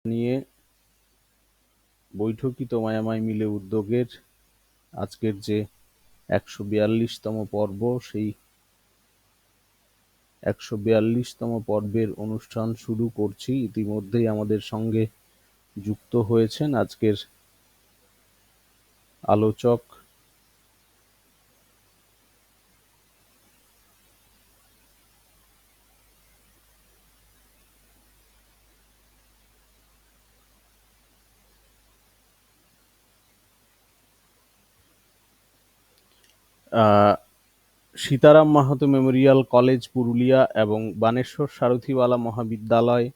নিয়ে বৈঠকি তোমায় মিলে উদ্যোগের আজকের যে ১৪২তম পর্ব, সেই ১৪২তম পর্বের অনুষ্ঠান শুরু করছি। ইতিমধ্যেই আমাদের সঙ্গে যুক্ত হয়েছেন আজকের আলোচক সীতারাম মাহাতো মেমোরিয়াল কলেজ পুরুলিয়া এবং বানেশ্বর সারথিওয়ালা মহাবিদ্যালয়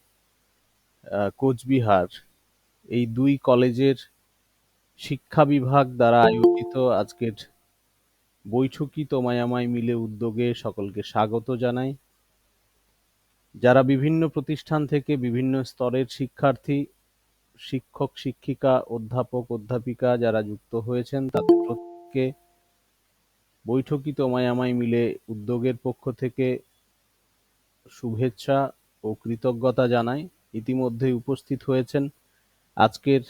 কোচবিহার, এই দুই কলেজের শিক্ষা বিভাগ দ্বারা আয়োজিত আজকের বৈঠকি তোমায় মিলে উদ্যোগে সকলকে স্বাগত জানাই। যারা বিভিন্ন প্রতিষ্ঠান থেকে বিভিন্ন স্তরের শিক্ষার্থী, শিক্ষক শিক্ষিকা, অধ্যাপক অধ্যাপিকা যারা যুক্ত হয়েছেন, তাদের প্রত্যেককে বৈঠকি তোমায় মিলে উদ্যোগের পক্ষ থেকে শুভেচ্ছা ও কৃতজ্ঞতা জানাই। ইতিমধ্যেই উপস্থিত হয়েছেন আজকের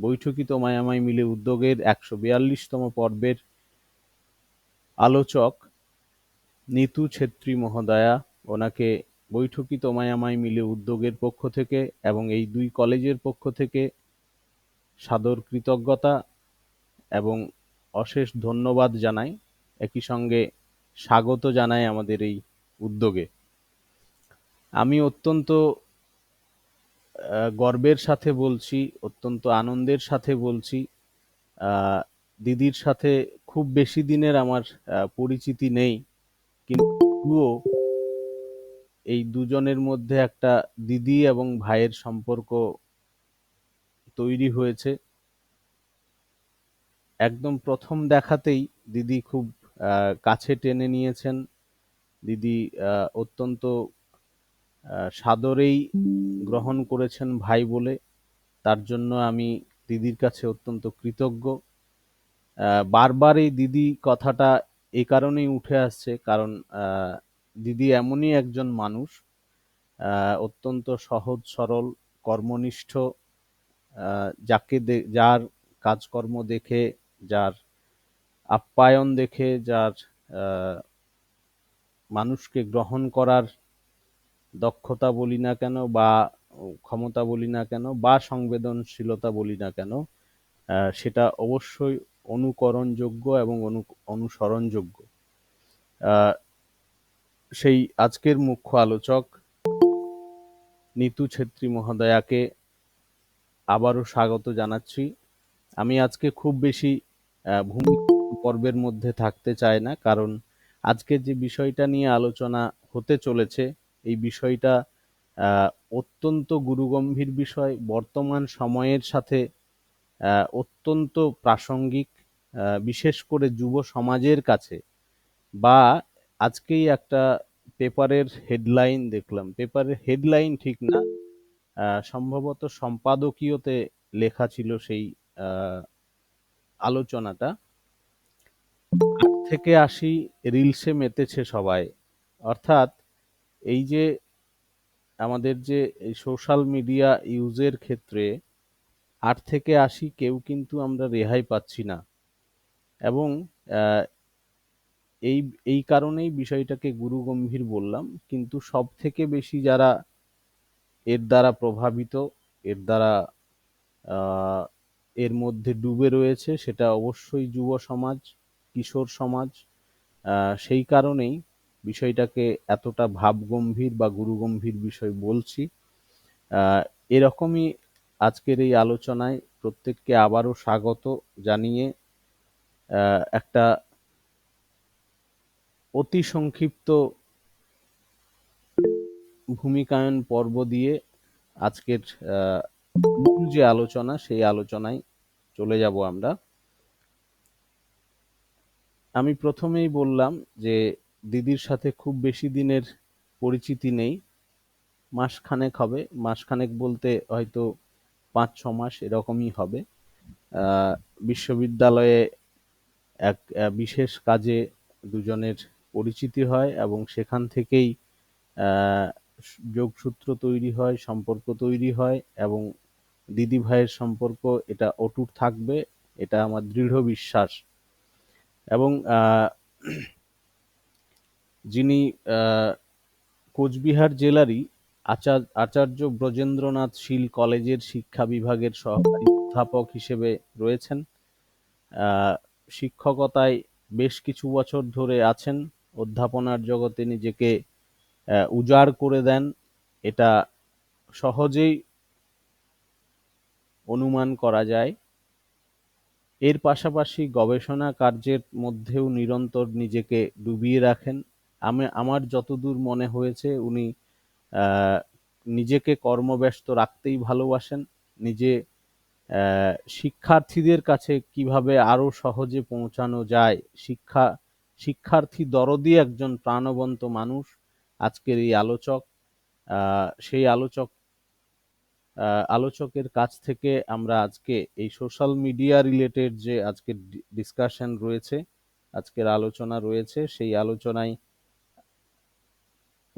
বৈঠকি তোমায় মিলে উদ্যোগের ১৪২তম পর্বের আলোচক নিতু ছেত্রী মহোদয়া। ওনাকে বৈঠকি তোমায় মিলে উদ্যোগের পক্ষ থেকে এবং এই দুই কলেজের পক্ষ থেকে সাদর কৃতজ্ঞতা এবং অশেষ ধন্যবাদ জানাই, একই সঙ্গে স্বাগত জানাই আমাদের এই উদ্যোগে। আমি অত্যন্ত গর্বের সাথে বলছি, অত্যন্ত আনন্দের সাথে বলছি, দিদির সাথে খুব বেশি দিনের আমার পরিচিতি নেই, কিন্তু এই দুজনের মধ্যে একটা দিদি এবং ভাইয়ের সম্পর্ক তৈরি হয়েছে। একদম প্রথম দেখাতেই দিদি খুব কাছে টেনে নিয়েছেন। দিদি অত্যন্ত সাদরেই গ্রহণ করেছেন ভাই বলে। তার জন্য আমি দিদির কাছে অত্যন্ত কৃতজ্ঞ। বারবার এই দিদি কথাটা এই কারণেই উঠে আসছে, কারণ দিদি এমনই একজন মানুষ, অত্যন্ত সহজ সরল, কর্মনিষ্ঠ, যার কাজকর্ম দেখে, যার আপ্যায়ন দেখে, যার মানুষকে গ্রহণ করার দক্ষতা বলি না কেন, বা ক্ষমতা বলি না কেন, বা সংবেদনশীলতা বলি না কেন, সেটা অবশ্যই অনুকরণযোগ্য এবং অনুসরণযোগ্য। সেই আজকের মুখ্য আলোচক নিতু ছেত্রী মহোদয়াকে আবারও স্বাগত জানাচ্ছি। আমি আজকে খুব বেশি ভূমিকা পর্বের মধ্যে থাকতে চাই না, কারণ আজকের যে বিষয়টা নিয়ে আলোচনা হতে চলেছে, এই বিষয়টা অত্যন্ত গুরুগম্ভীর বিষয়, বর্তমান সময়ের সাথে অত্যন্ত প্রাসঙ্গিক, বিশেষ করে যুব সমাজের কাছে। বা আজকেই একটা পেপারের হেডলাইন দেখলাম, পেপারের হেডলাইন ঠিক না, সম্ভবত সম্পাদকীয়তে লেখা ছিল সেই আলোচনাটা, ৮ থেকে ৮০ রিলসে মেতেছে সবাই। অর্থাৎ এই যে আমাদের যে এই সোশ্যাল মিডিয়া ইউজের ক্ষেত্রে ৮ থেকে ৮০ কেউ কিন্তু আমরা রেহাই পাচ্ছি না, এবং এই এই কারণেই বিষয়টাকে গুরুগম্ভীর বললাম। কিন্তু সব থেকে বেশি যারা এর দ্বারা প্রভাবিত, এর দ্বারা এর মধ্যে ডুবে রয়েছে, সেটা অবশ্যই যুব সমাজ, কিশোর সমাজ। সেই কারণেই বিষয়টাকে এতটা ভাবগম্ভীর বা গুরুগম্ভীর বিষয় বলছি। এরকমই আজকের এই আলোচনায় প্রত্যেককে আবারও স্বাগত জানিয়ে একটা অতি সংক্ষিপ্ত ভূমিকায়ন পর্ব দিয়ে আজকের মূল যে আলোচনা, সেই আলোচনায় চলে যাব আমরা। আমি প্রথমেই বললাম যে দিদির সাথে খুব বেশি দিনের পরিচিতি নেই, মাসখানেক হবে, মাসখানেক বলতে হয়তো ৫-৬ মাস এরকমই হবে। বিশ্ববিদ্যালয়ে এক বিশেষ কাজে দুজনের পরিচিতি হয় এবং সেখান থেকেই যোগসূত্র তৈরি হয়, সম্পর্ক তৈরি হয়, এবং দিদি ভাইয়ের সম্পর্ক এটা অটুট থাকবে, এটা আমার দৃঢ় বিশ্বাস। এবং যিনি কোচবিহার জেলারই আচার্য ব্রজেন্দ্রনাথ শীল কলেজের শিক্ষা বিভাগের সহকারী অধ্যাপক হিসেবে রয়েছেন, শিক্ষকতায় বেশ কিছু বছর ধরে আছেন, অধ্যাপনার জগতে নিজেকে উজাড় করে দেন, এটা সহজেই অনুমান করা যায়। এর পাশাপাশি গবেষণা কার্যের মধ্যেও নিরন্তর নিজেকে ডুবিয়ে রাখেন। আমার যতদূর মনে হয়েছে উনি নিজেকে কর্মব্যস্ত রাখতেই ভালোবাসেন। নিজে শিক্ষার্থীদের কাছে কিভাবে আরো সহজে পৌঁছানো যায়, শিক্ষার্থী দরদি একজন প্রাণবন্ত মানুষ আজকের এই আলোচক। সেই আলোচকের কাছ থেকে আমরা আজকে এই সোশ্যাল মিডিয়া রিলেটেড যে আজকের ডিসকাশন রয়েছে, আজকের আলোচনা রয়েছে, সেই আলোচনায়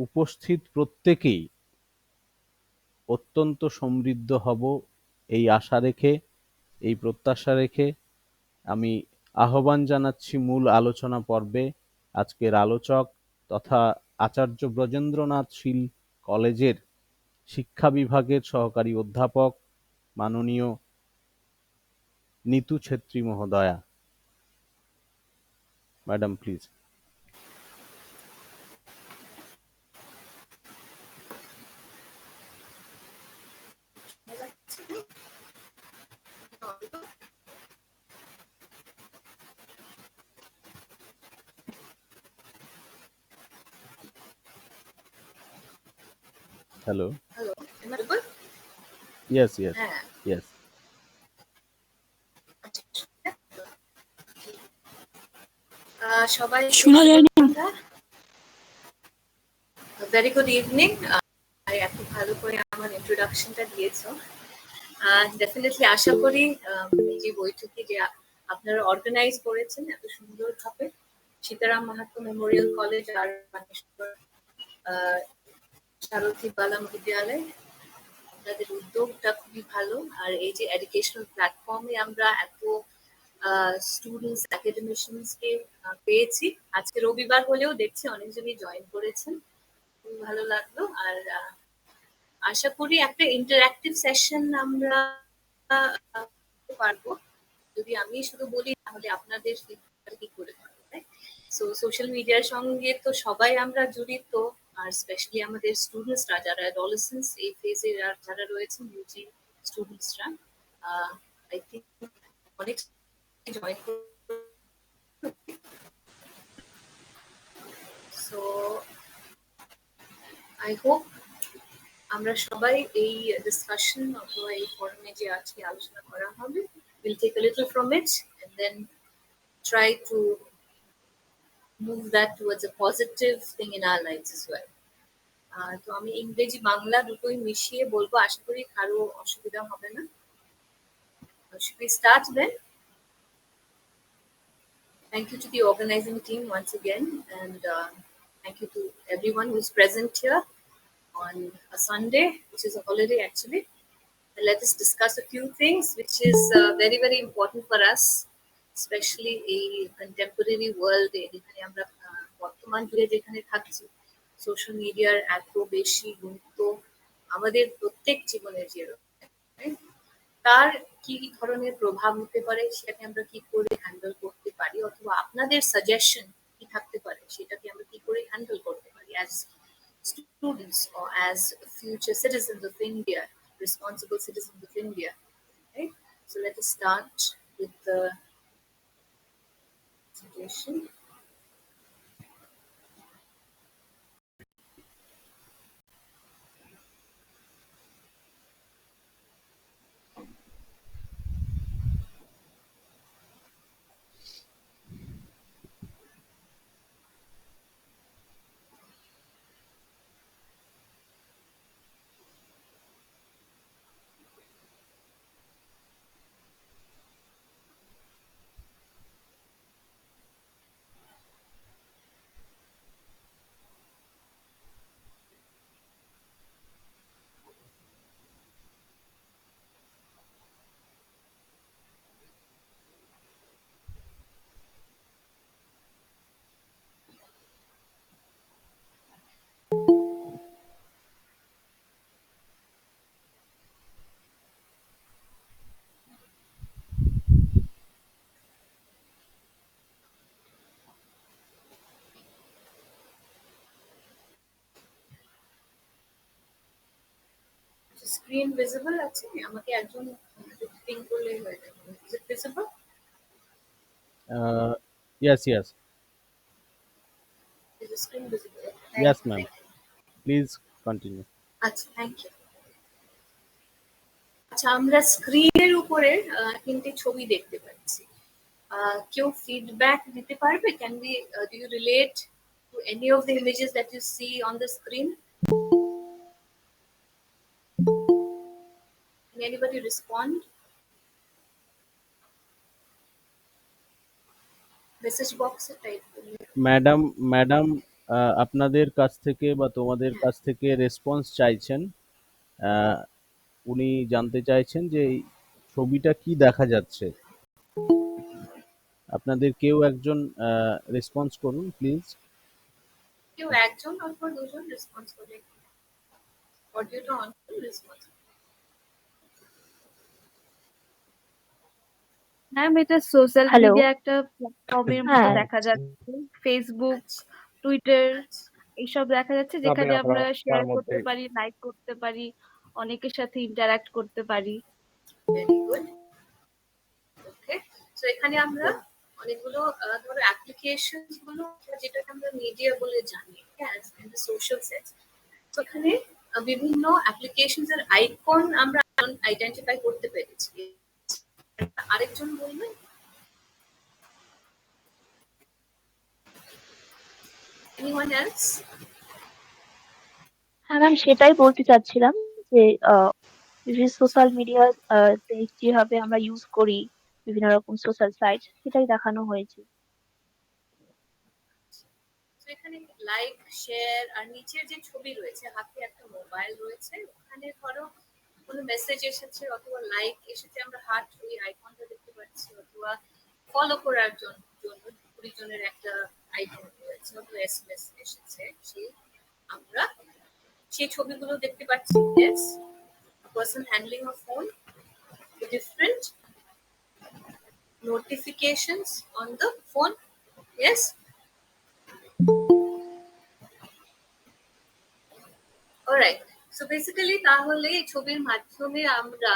উপস্থিত প্রত্যেকেই অত্যন্ত সমৃদ্ধ হব এই আশা রেখে, এই প্রত্যাশা রেখে আমি আহ্বান জানাচ্ছি মূল আলোচনা পর্বে আজকের আলোচক তথা আচার্য ব্রজেন্দ্রনাথ শীল কলেজের শিক্ষা বিভাগের সহকারী অধ্যাপক মাননীয় নিতু ছেত্রী মহোদয়া। Madam please. Hello. Hello, am I audible? Yes yes হ্যাঁ, ইয়েস। সবাই শোনা যায় না। Very good evening. এত ভালো করে আমার ইন্ট্রোডাকশনটা দিয়েছো। ডেফিনেটলি আশা করি এই যে বৈঠকে যে আপনারা অর্গানাইজ করেছেন এত সুন্দরভাবে সীতারাম মাহাতো মেমোরিয়াল কলেজ আর বানেশ্বর সারথী বালা বিদ্যালয়, আপনাদের উদ্যোগটা খুবই ভালো। আর এই যে এডুকেশনাল প্ল্যাটফর্মে আমরা এত স্টুডেন্টস একাডেমিশিয়ানসকে পেয়েছি, আজকে রবিবার হলেও দেখছি অনেকজনই জয়েন করেছেন, খুবই ভালো লাগলো। আর আশা করি একটা ইন্টারঅ্যাক্টিভ সেশন আমরা পারবো। যদি আমি শুধু বলি তাহলে আপনাদের কি করে পারবে। সো সোশ্যাল মিডিয়ার সঙ্গে তো সবাই আমরা জড়িত, আর স্পেশালি আমাদের স্টুডেন্টসরা যারা অ্যাডোলেসেন্স এই ফেজে যারা রয়েছেন, ইউজি স্টুডেন্টসরা আই থিঙ্ক অনেক জয়েন। সো আই হোপ আমরা সবাই এই ডিসকাশন অথবা এই ফোরামে যে আজকে আলোচনা করা হবে we'll take a little from it and then try to move that towards a positive thing in our lives as well. তো আমি ইংরেজি বাংলা দুটোই মিশিয়ে বলবো, আশা করি কারো অসুবিধা হবে না। Should we start then? Thank you to the organizing team once again, and thank you to everyone who's present here on a Sunday, which is a holiday actually. And let us discuss a few things which is very, very important for us, especially a contemporary world. যেখানে আমরা বর্তমান যুগে যেখানে থাকছি, social মিডিয়ার এত বেশি গুরুত্ব আমাদের প্রত্যেক জীবনের যে তার কি ধরনের প্রভাব হতে পারে, সেটাকে আমরা কি করে হ্যান্ডেল করতে পারি, অথবা আপনাদের সাজেশন কি থাকতে পারে সেটাকে আমরা কি করে হ্যান্ডেল করতে পারি as students or as future citizens of India, responsible citizens of India. Right? So let us start with the presentation. Screen visible আছে? আমাকে একজন পিং করলেই হয়ে যাবে। Is it visible? Uh, yes, yes, is the screen visible? Thank yes, you, ma'am. Thank you. Please continue. আচ্ছা, thank you. আচ্ছা, আমরা স্ক্রিনের উপরে তিনটে ছবি দেখতে পাচ্ছি। কেউ ফিডব্যাক দিতে পারবে? Can be do you relate to any of the images that you see on the screen? Can anybody respond? Message বক্সে টাইপ করলে। ম্যাডাম, আপনাদের কাছ থেকে বা তোমাদের কাছ থেকে রেসপন্স চাইছেন। আহ, উনি জানতে চাইছেন যে এই ছবিটা কি দেখা যাচ্ছে। আপনাদের কেউ একজন রেসপন্স করুন প্লিজ। কেউ একজন অথবা দুজন রেসপন্স করলে অডিওটা অন করে রেসপন্স। ম্যাম, এটা সোশ্যাল হ্যালো। মিডিয়া একটা প্ল্যাটফর্মের মতো হ্যাঁ। দেখা যাচ্ছে। ফেসবুক, আচ্ছা, টুইটার আচ্ছা, এইসব দেখা যাচ্ছে, তবে যেখানে আমরা আমরা শেয়ার তার করতে মধ্যে পারি, লাইক করতে পারি, অনেকের সাথে ইন্টারঅ্যাক্ট করতে পারি। Very good. ওকে, সো এখানে আমরা অনেকগুলো ধরো অ্যাপ্লিকেশন গুলো যেটাকে আমরা মিডিয়া বলে জানি, হ্যাঁ, ইন দ্য সোশ্যাল সেন্স। তো এখানে বিভিন্ন অ্যাপ্লিকেশনস এর আইকন আমরা আইডেন্টিফাই করতে পেরেছি। আরেকজন বলবেন? Anyone else? হ্যাঁ ম্যাম, সেটাই বলতে চাচ্ছিলাম যে বিভিন্ন সোশ্যাল মিডিয়া যেভাবে আমরা ইউজ করি, বিভিন্ন রকম সোশ্যাল সাইট, সেটাই দেখানো হয়েছে। তো এখানে লাইক, শেয়ার আর নিচের যে ছবি রয়েছে, হাতে একটা মোবাইল রয়েছে, ওখানে ধরো কোনো মেসেজ এসেছে অথবা লাইক এসেছে, আমরা হার্ট ওই আইকনটা দেখতে পাচ্ছি, অথবা ফলো করার জন্য 20 জনের একটা আইকন রয়েছে, অথবা এসএমএস এসেছে, সেই আমরা সেই ছবিগুলো দেখতে পাচ্ছি। Yes, a person handling a phone with different notifications on the phone. Yes. Alright. So basically তাহলে এই ছবির মাধ্যমে আমরা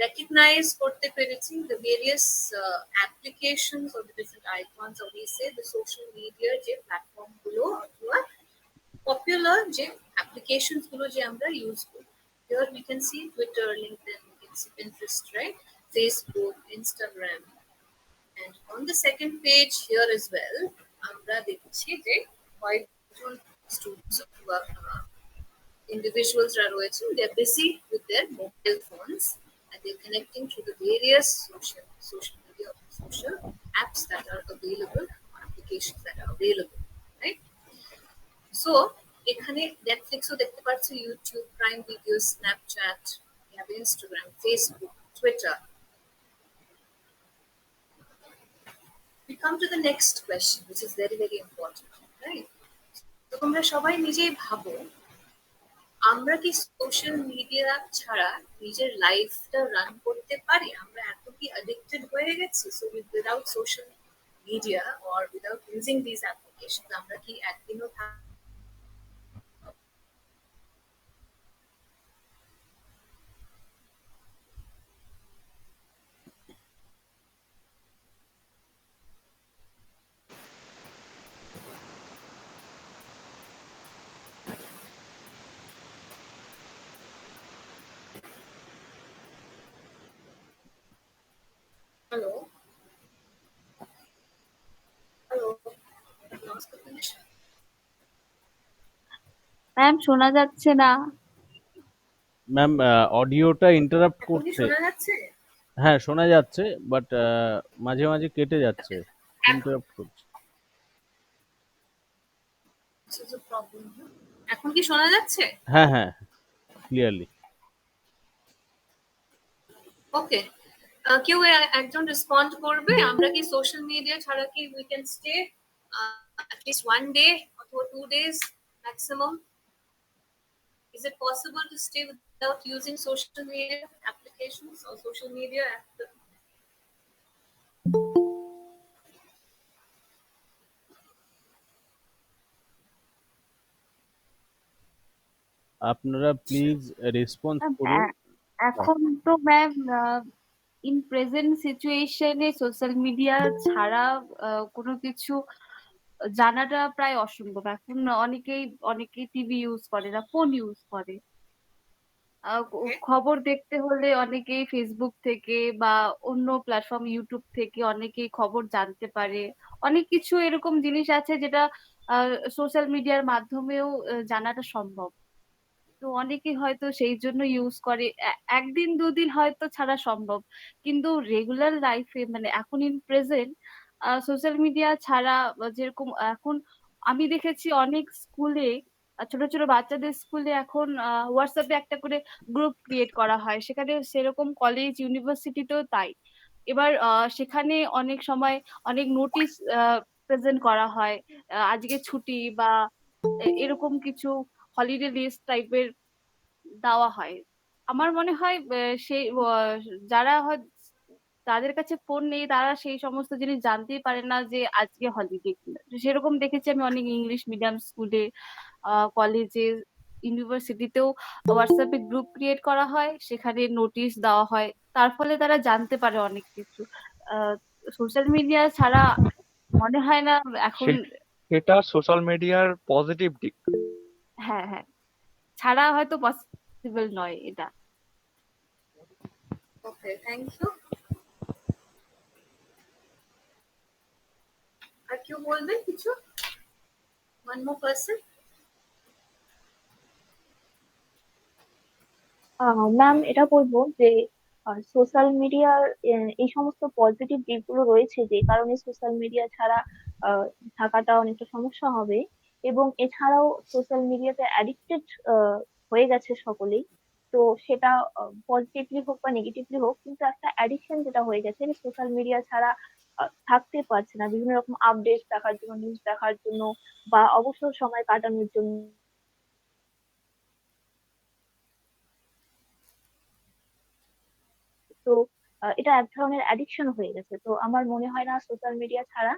recognize করতে পেরেছি the various applications or the different icons, or we say the social media যে প্ল্যাটফর্ম গুলো অথবা popular যে applications গুলো যে আমরা ইউজ করি। Here we can see Twitter, LinkedIn, we can see Pinterest, right? Facebook, Instagram. And on the second page here as well, আমরা দেখছি যে কয়েকজন students অথবা individuals are রয়েছেন, they are busy with their mobile phones and they're connecting to the various social media, social apps that are available, applications that are available, right? So এখানে নেটফ্লিক্সও দেখতে পাচ্ছি, YouTube, prime video, Snapchat, we have Instagram, Facebook, Twitter. We come to the next question, which is very, very important, right? তো তোমরা সবাই নিজেই ভাবো, আমরা কি সোশ্যাল মিডিয়া ছাড়া নিজের লাইফটা রান করতে পারি? আমরা এত কি অ্যাডিক্টেড হয়ে গেছি? So without social media or without using this application আমরা কি একদিনও হ্যালো হ্যালো নমস্কার। ম্যাম, শোনা যাচ্ছে না। ম্যাম, অডিওটা ইন্টারাপ্ট এখন কি করছে। শোনা যাচ্ছে? হ্যাঁ, শোনা যাচ্ছে, বাট মাঝে মাঝে কেটে যাচ্ছে, এখন ইন্টারাপ্ট করছে। প্রবলেম, এখন কি শোনা যাচ্ছে? হ্যাঁ, হ্যাঁ, ক্লিয়ারলি। ওকে, কেউ একজন রেসপন্ড করবে, আমরা কি সোশ্যাল মিডিয়া ছাড়া কি we can stay at least 1 day or 2 days maximum? Is it possible to stay without using social media applications or social media আপনারা প্লিজ রেসপন্স করুন। এখন তো ম্যাম ইন প্রেজেন্ট সিচুয়েশনে সোশ্যাল মিডিয়া ছাড়া কোনো কিছু জানাটা প্রায় অসম্ভব। এখন অনেকেই টিভি ইউজ করে না, ফোন ইউজ করে। খবর দেখতে হলে অনেকেই ফেসবুক থেকে বা অন্য প্ল্যাটফর্ম ইউটিউব থেকে অনেকেই খবর জানতে পারে। অনেক কিছু এরকম জিনিস আছে যেটা সোশ্যাল মিডিয়ার মাধ্যমেও জানাটা সম্ভব। তো অনেকে হয়তো সেই জন্য ইউজ করে, একদিন দুদিন হয়তো ছাড়া সম্ভব, কিন্তু রেগুলার লাইফে মানে এখন ইন প্রেজেন্ট সোশ্যাল মিডিয়া ছাড়া যেরকম এখন আমি দেখেছি অনেক স্কুলে, ছোট ছোট বাচ্চাদের স্কুলে এখন হোয়াটসঅ্যাপে একটা করে গ্রুপ ক্রিয়েট করা হয়, সেখানে সেরকম কলেজ ইউনিভার্সিটিতেও তাই। এবার সেখানে অনেক সময় অনেক নোটিশ প্রেজেন্ট করা হয়, আজকে ছুটি বা এরকম কিছু হলিডে লিস্ট টাইপের দেওয়া হয়। আমার মনে হয় সেই যারা হয় তাদের কাছে ফোন নেই তারা সেই সমস্ত জিনিস জানতেই পারে না যে আজকে হলিডে কিনা। তো সেরকম দেখেছি আমি অনেক ইংলিশ মিডিয়াম স্কুলে, কলেজে, ইউনিভার্সিটিতেও হোয়াটসঅ্যাপে গ্রুপ ক্রিয়েট করা হয়, সেখানে নোটিশ দেওয়া হয়, তার ফলে তারা জানতে পারে অনেক কিছু। সোশ্যাল মিডিয়া ছাড়া মনে হয় না এখন। সেটা সোশ্যাল মিডিয়ার পজিটিভ দিক। হ্যাঁ, হ্যাঁ, ছাড়া হয়তো পসিবল নয় এটা। Okay, thank you. আর কেউ বলবেন কিছু? One more person? ম্যাম, এটা বলবো যে সোশ্যাল মিডিয়ার এই সমস্ত পজিটিভ দিকগুলো রয়েছে, যে কারণে সোশ্যাল মিডিয়া ছাড়া আহ, থাকাটা অনেকটা সমস্যা হবে। এবং এছাড়াও সোশ্যাল মিডিয়াতে অ্যাডিক্টেড হয়ে গেছে সকলেই। তো সেটা পজিটিভলি হোক বা নেগেটিভলি হোক, কিন্তু একটা অ্যাডিকশন যেটা হয়ে গেছে, সোশ্যাল মিডিয়া ছাড়া থাকতে পারছে না, বিভিন্ন রকম আপডেট দেখার জন্য, নিউজ দেখার জন্য, বা অবসর সময় কাটানোর জন্য। তো এটা এক ধরনের অ্যাডিকশন হয়ে গেছে। তো আমার মনে হয় না সোশ্যাল মিডিয়া ছাড়া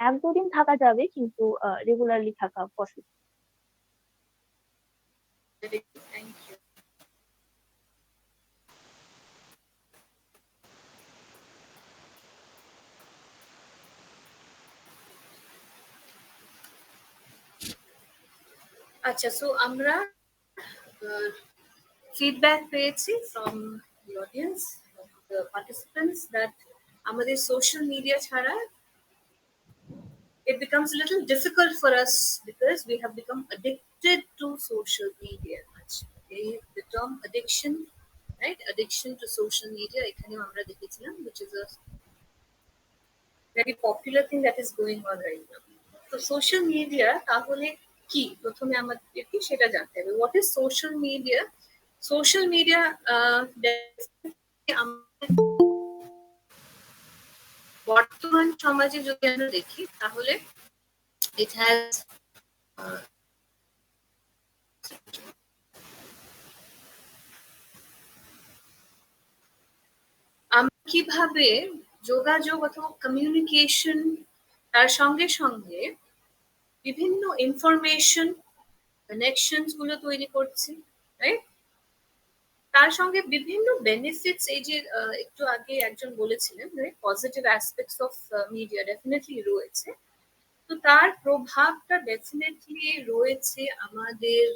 এক দুদিন থাকা যাবে, কিন্তু রেগুলারলি থাকা possible. Very good, thank you. আচ্ছা, সো আমরা feedback পেয়েছি from the audience, the participants, that আমাদের social media ছাড়া it becomes a little difficult for us because we have become addicted to social media. Okay, the term addiction, right? Addiction to social media, এখানেও আমরা দেখেছিলাম, which is a very popular thing that is going on right now. তো social media তাহলে কি, প্রথমে আমাদেরকে সেটা জানতে হবে। What is social media? Social media বর্তমান সমাজে যদি আমরা দেখি তাহলে it has আমরা কিভাবে যোগাযোগ অথবা কমিউনিকেশন, তার সঙ্গে সঙ্গে বিভিন্ন ইনফরমেশন কানেকশনস গুলো তৈরি করছি, রাইট? তার সঙ্গে বিভিন্ন বেনিফিটস, এই যে একটু আগে একজন বলেছিলেন positive aspects of media definitely রয়েছে। তো তার প্রভাবটা ডেফিনেটলি রয়েছে আমাদের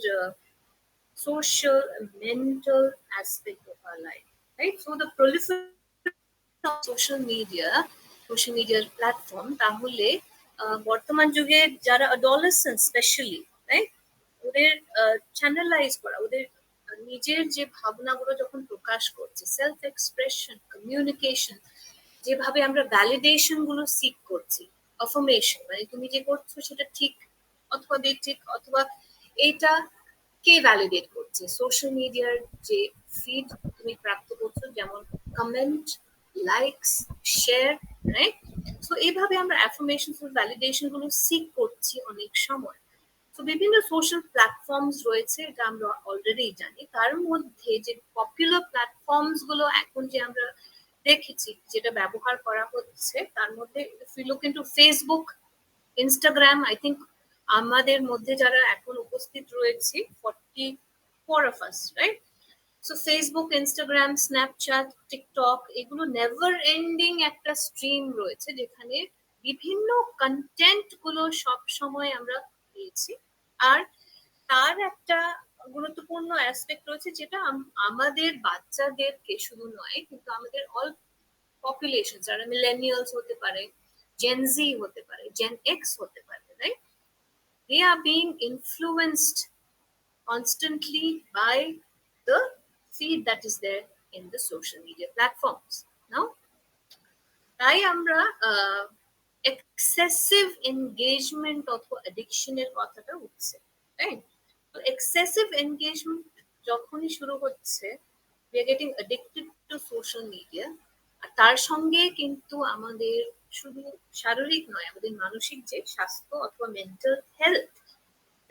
social and mental aspect of our life, right? So the proliferation of social media platform, তাহলে বর্তমান যুগে যারা adolescent স্পেশালি, রাইট, ওদের চ্যানেলাইজ করা, ওদের নিজের যে ভাবনাগুলো যখন প্রকাশ করছে, সেলফ এক্সপ্রেশন, কমিউনিকেশন, যেভাবে আমরা ভ্যালিডেশন গুলো সিক করছি, অফার্মেশন, মানে তুমি যে করছো সেটা ঠিক অথবা বেঠিক, অথবা এইটা কে ভ্যালিডেট করছে? সোশ্যাল মিডিয়ার যে ফিড তুমি প্রাপ্ত করছো, যেমন comment, likes, share, right? So এইভাবে আমরা অ্যাফার্মেশন ভ্যালিডেশন গুলো সিক করছি অনেক সময়। তো বিভিন্ন সোশ্যাল প্ল্যাটফর্মস রয়েছে, এটা আমরা অলরেডি জানি। তার মধ্যে যে পপুলার প্ল্যাটফর্মস গুলো এখন যে আমরা দেখেছি যেটা ব্যবহার করা হচ্ছে, তার মধ্যে ফেসবুক, ইনস্টাগ্রাম, আই থিঙ্ক আমাদের মধ্যে যারা এখন উপস্থিত রয়েছি 40 four of us, right? So Facebook, Instagram, Snapchat, TikTok, এগুলো নেভার এন্ডিং একটা স্ট্রিম রয়েছে যেখানে বিভিন্ন কন্টেন্ট গুলো সব সময় আমরা পেয়েছি। আর তার একটা গুরুত্বপূর্ণ অ্যাসপেক্ট রয়েছে যেটা আমাদের বাচ্চাদেরকে শুধু নয় কিন্তু আমাদের অল পপুলেশন যারা মিলেনিয়ালস হতে পারে, জেনজি হতে পারে, জেন এক্স হতে পারে, right? They are being influenced constantly by the feed that is there in the social media platforms. Now, তাই আমরা এক্সেসিভ এনগেজমেন্ট অথবা অ্যাডিকশনের কথাটা উঠছে, রাইট? তো এক্সেসিভ এনগেজমেন্ট যখনই শুরু হচ্ছে, we are getting addicted to social media, আর তার সঙ্গে কিন্তু আমাদের শুধু শারীরিক নয়, আমাদের মানসিক যে স্বাস্থ্য অথবা mental health,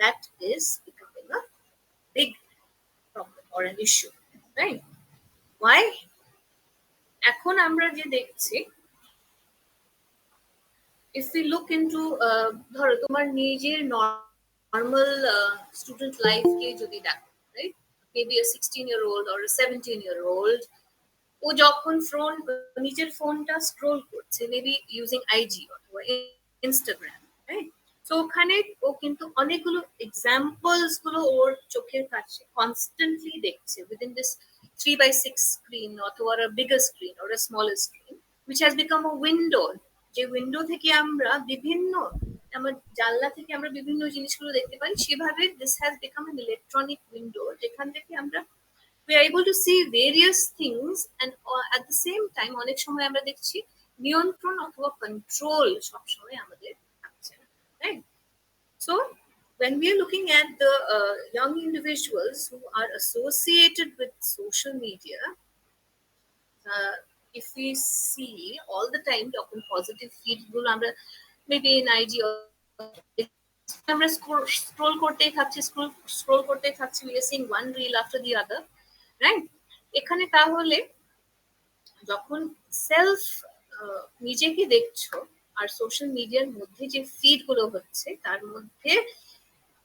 that is becoming a big problem or an issue, right? Why? এখন আমরা যে দেখছি, if we look into ধরো তোমার নিজের নর্মাল স্টুডেন্ট লাইফ কে যদি দেখো, right? Maybe a 16-year-old or a 17-year-old, ও যখন নিজের ফোনটা স্ক্রোল করছে, মেবি ইউজিং আইজি অথবা ইনস্টাগ্রাম, রাইট? তো ওখানে ও কিন্তু অনেকগুলো এক্সাম্পলস গুলো ওর চোখের কাছে কনস্ট্যান্টলি দেখছে within this 3x6 screen অথবা a bigger screen or a smaller screen, which has become a window, যে উইন্ডো থেকে আমরা বিভিন্ন আমার জানলা থেকে আমরা বিভিন্ন জিনিসগুলো দেখতে পাই, সেভাবে this has become an electronic window যেখান থেকে আমরা we are able to see various things, and at the same time অনেক সময় আমরা দেখছি নিয়ন্ত্রণ অথবা কন্ট্রোল সব সময় আমাদের থাকছে না, right? So when we are looking at the young individuals who are associated with social media, if we see all the time যখন পজিটিভ ফিড গুলো আমরা মেবি ইন আইজি আমরা স্ক্রোল করতেই থাকছি, স্ক্রোল করতেই থাকছি, we are seeing one reel after the other, right? এখানে তাহলে যখন সেলফ নিজেকে দেখছো আর সোশ্যাল মিডিয়ার মধ্যে যে ফিড গুলো হচ্ছে তার মধ্যে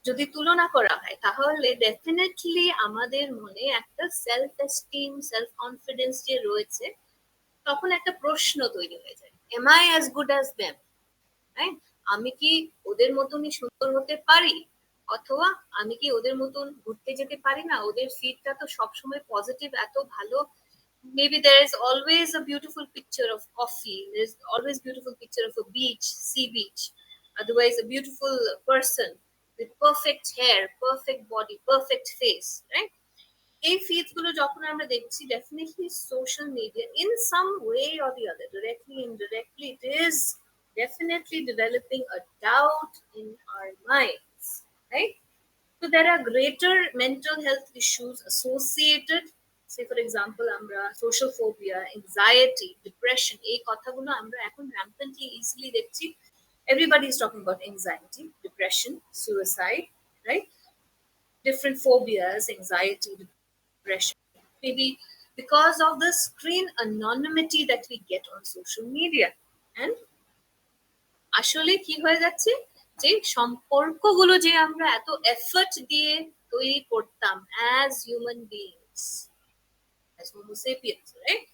যদি তুলনা করা হয়, তাহলে ডেফিনেটলি আমাদের মনে একটা সেলফ এস্টিম, সেলফ কনফিডেন্স যে রয়েছে, তখন একটা প্রশ্ন তৈরি হয়ে যায়, am I as good as them, right? আমি কি ওদের মতনই সুন্দর হতে পারি, অথবা আমি কি ওদের মতন ঘুরতে যেতে পারি না? ওদের ফিডটা তো সবসময় পজিটিভ, এত ভালো, maybe there is always a beautiful picture of coffee, there's always beautiful picture of a beach, sea beach, otherwise a beautiful person with perfect hair, perfect body, perfect face, right? এই feeds গুলো যখন আমরা দেখছি, definitely social media in some way or the other, directly, indirectly, it is definitely developing a doubt in our minds, right? So there are greater mental health issues associated. Say for example, আমরা social phobia, anxiety, depression, এই কথাগুলো আমরা এখন rampantly easily দেখছি. Everybody is talking about anxiety, depression, suicide, right? Different phobias, anxiety, depression, maybe because of the screen anonymity that we get on social media. And আসলে কি হয়ে যাচ্ছে, যে সম্পর্কগুলো যে আমরা এত এফর্ট দিয়ে তৈরি করতাম as human beings, as homo sapiens, right?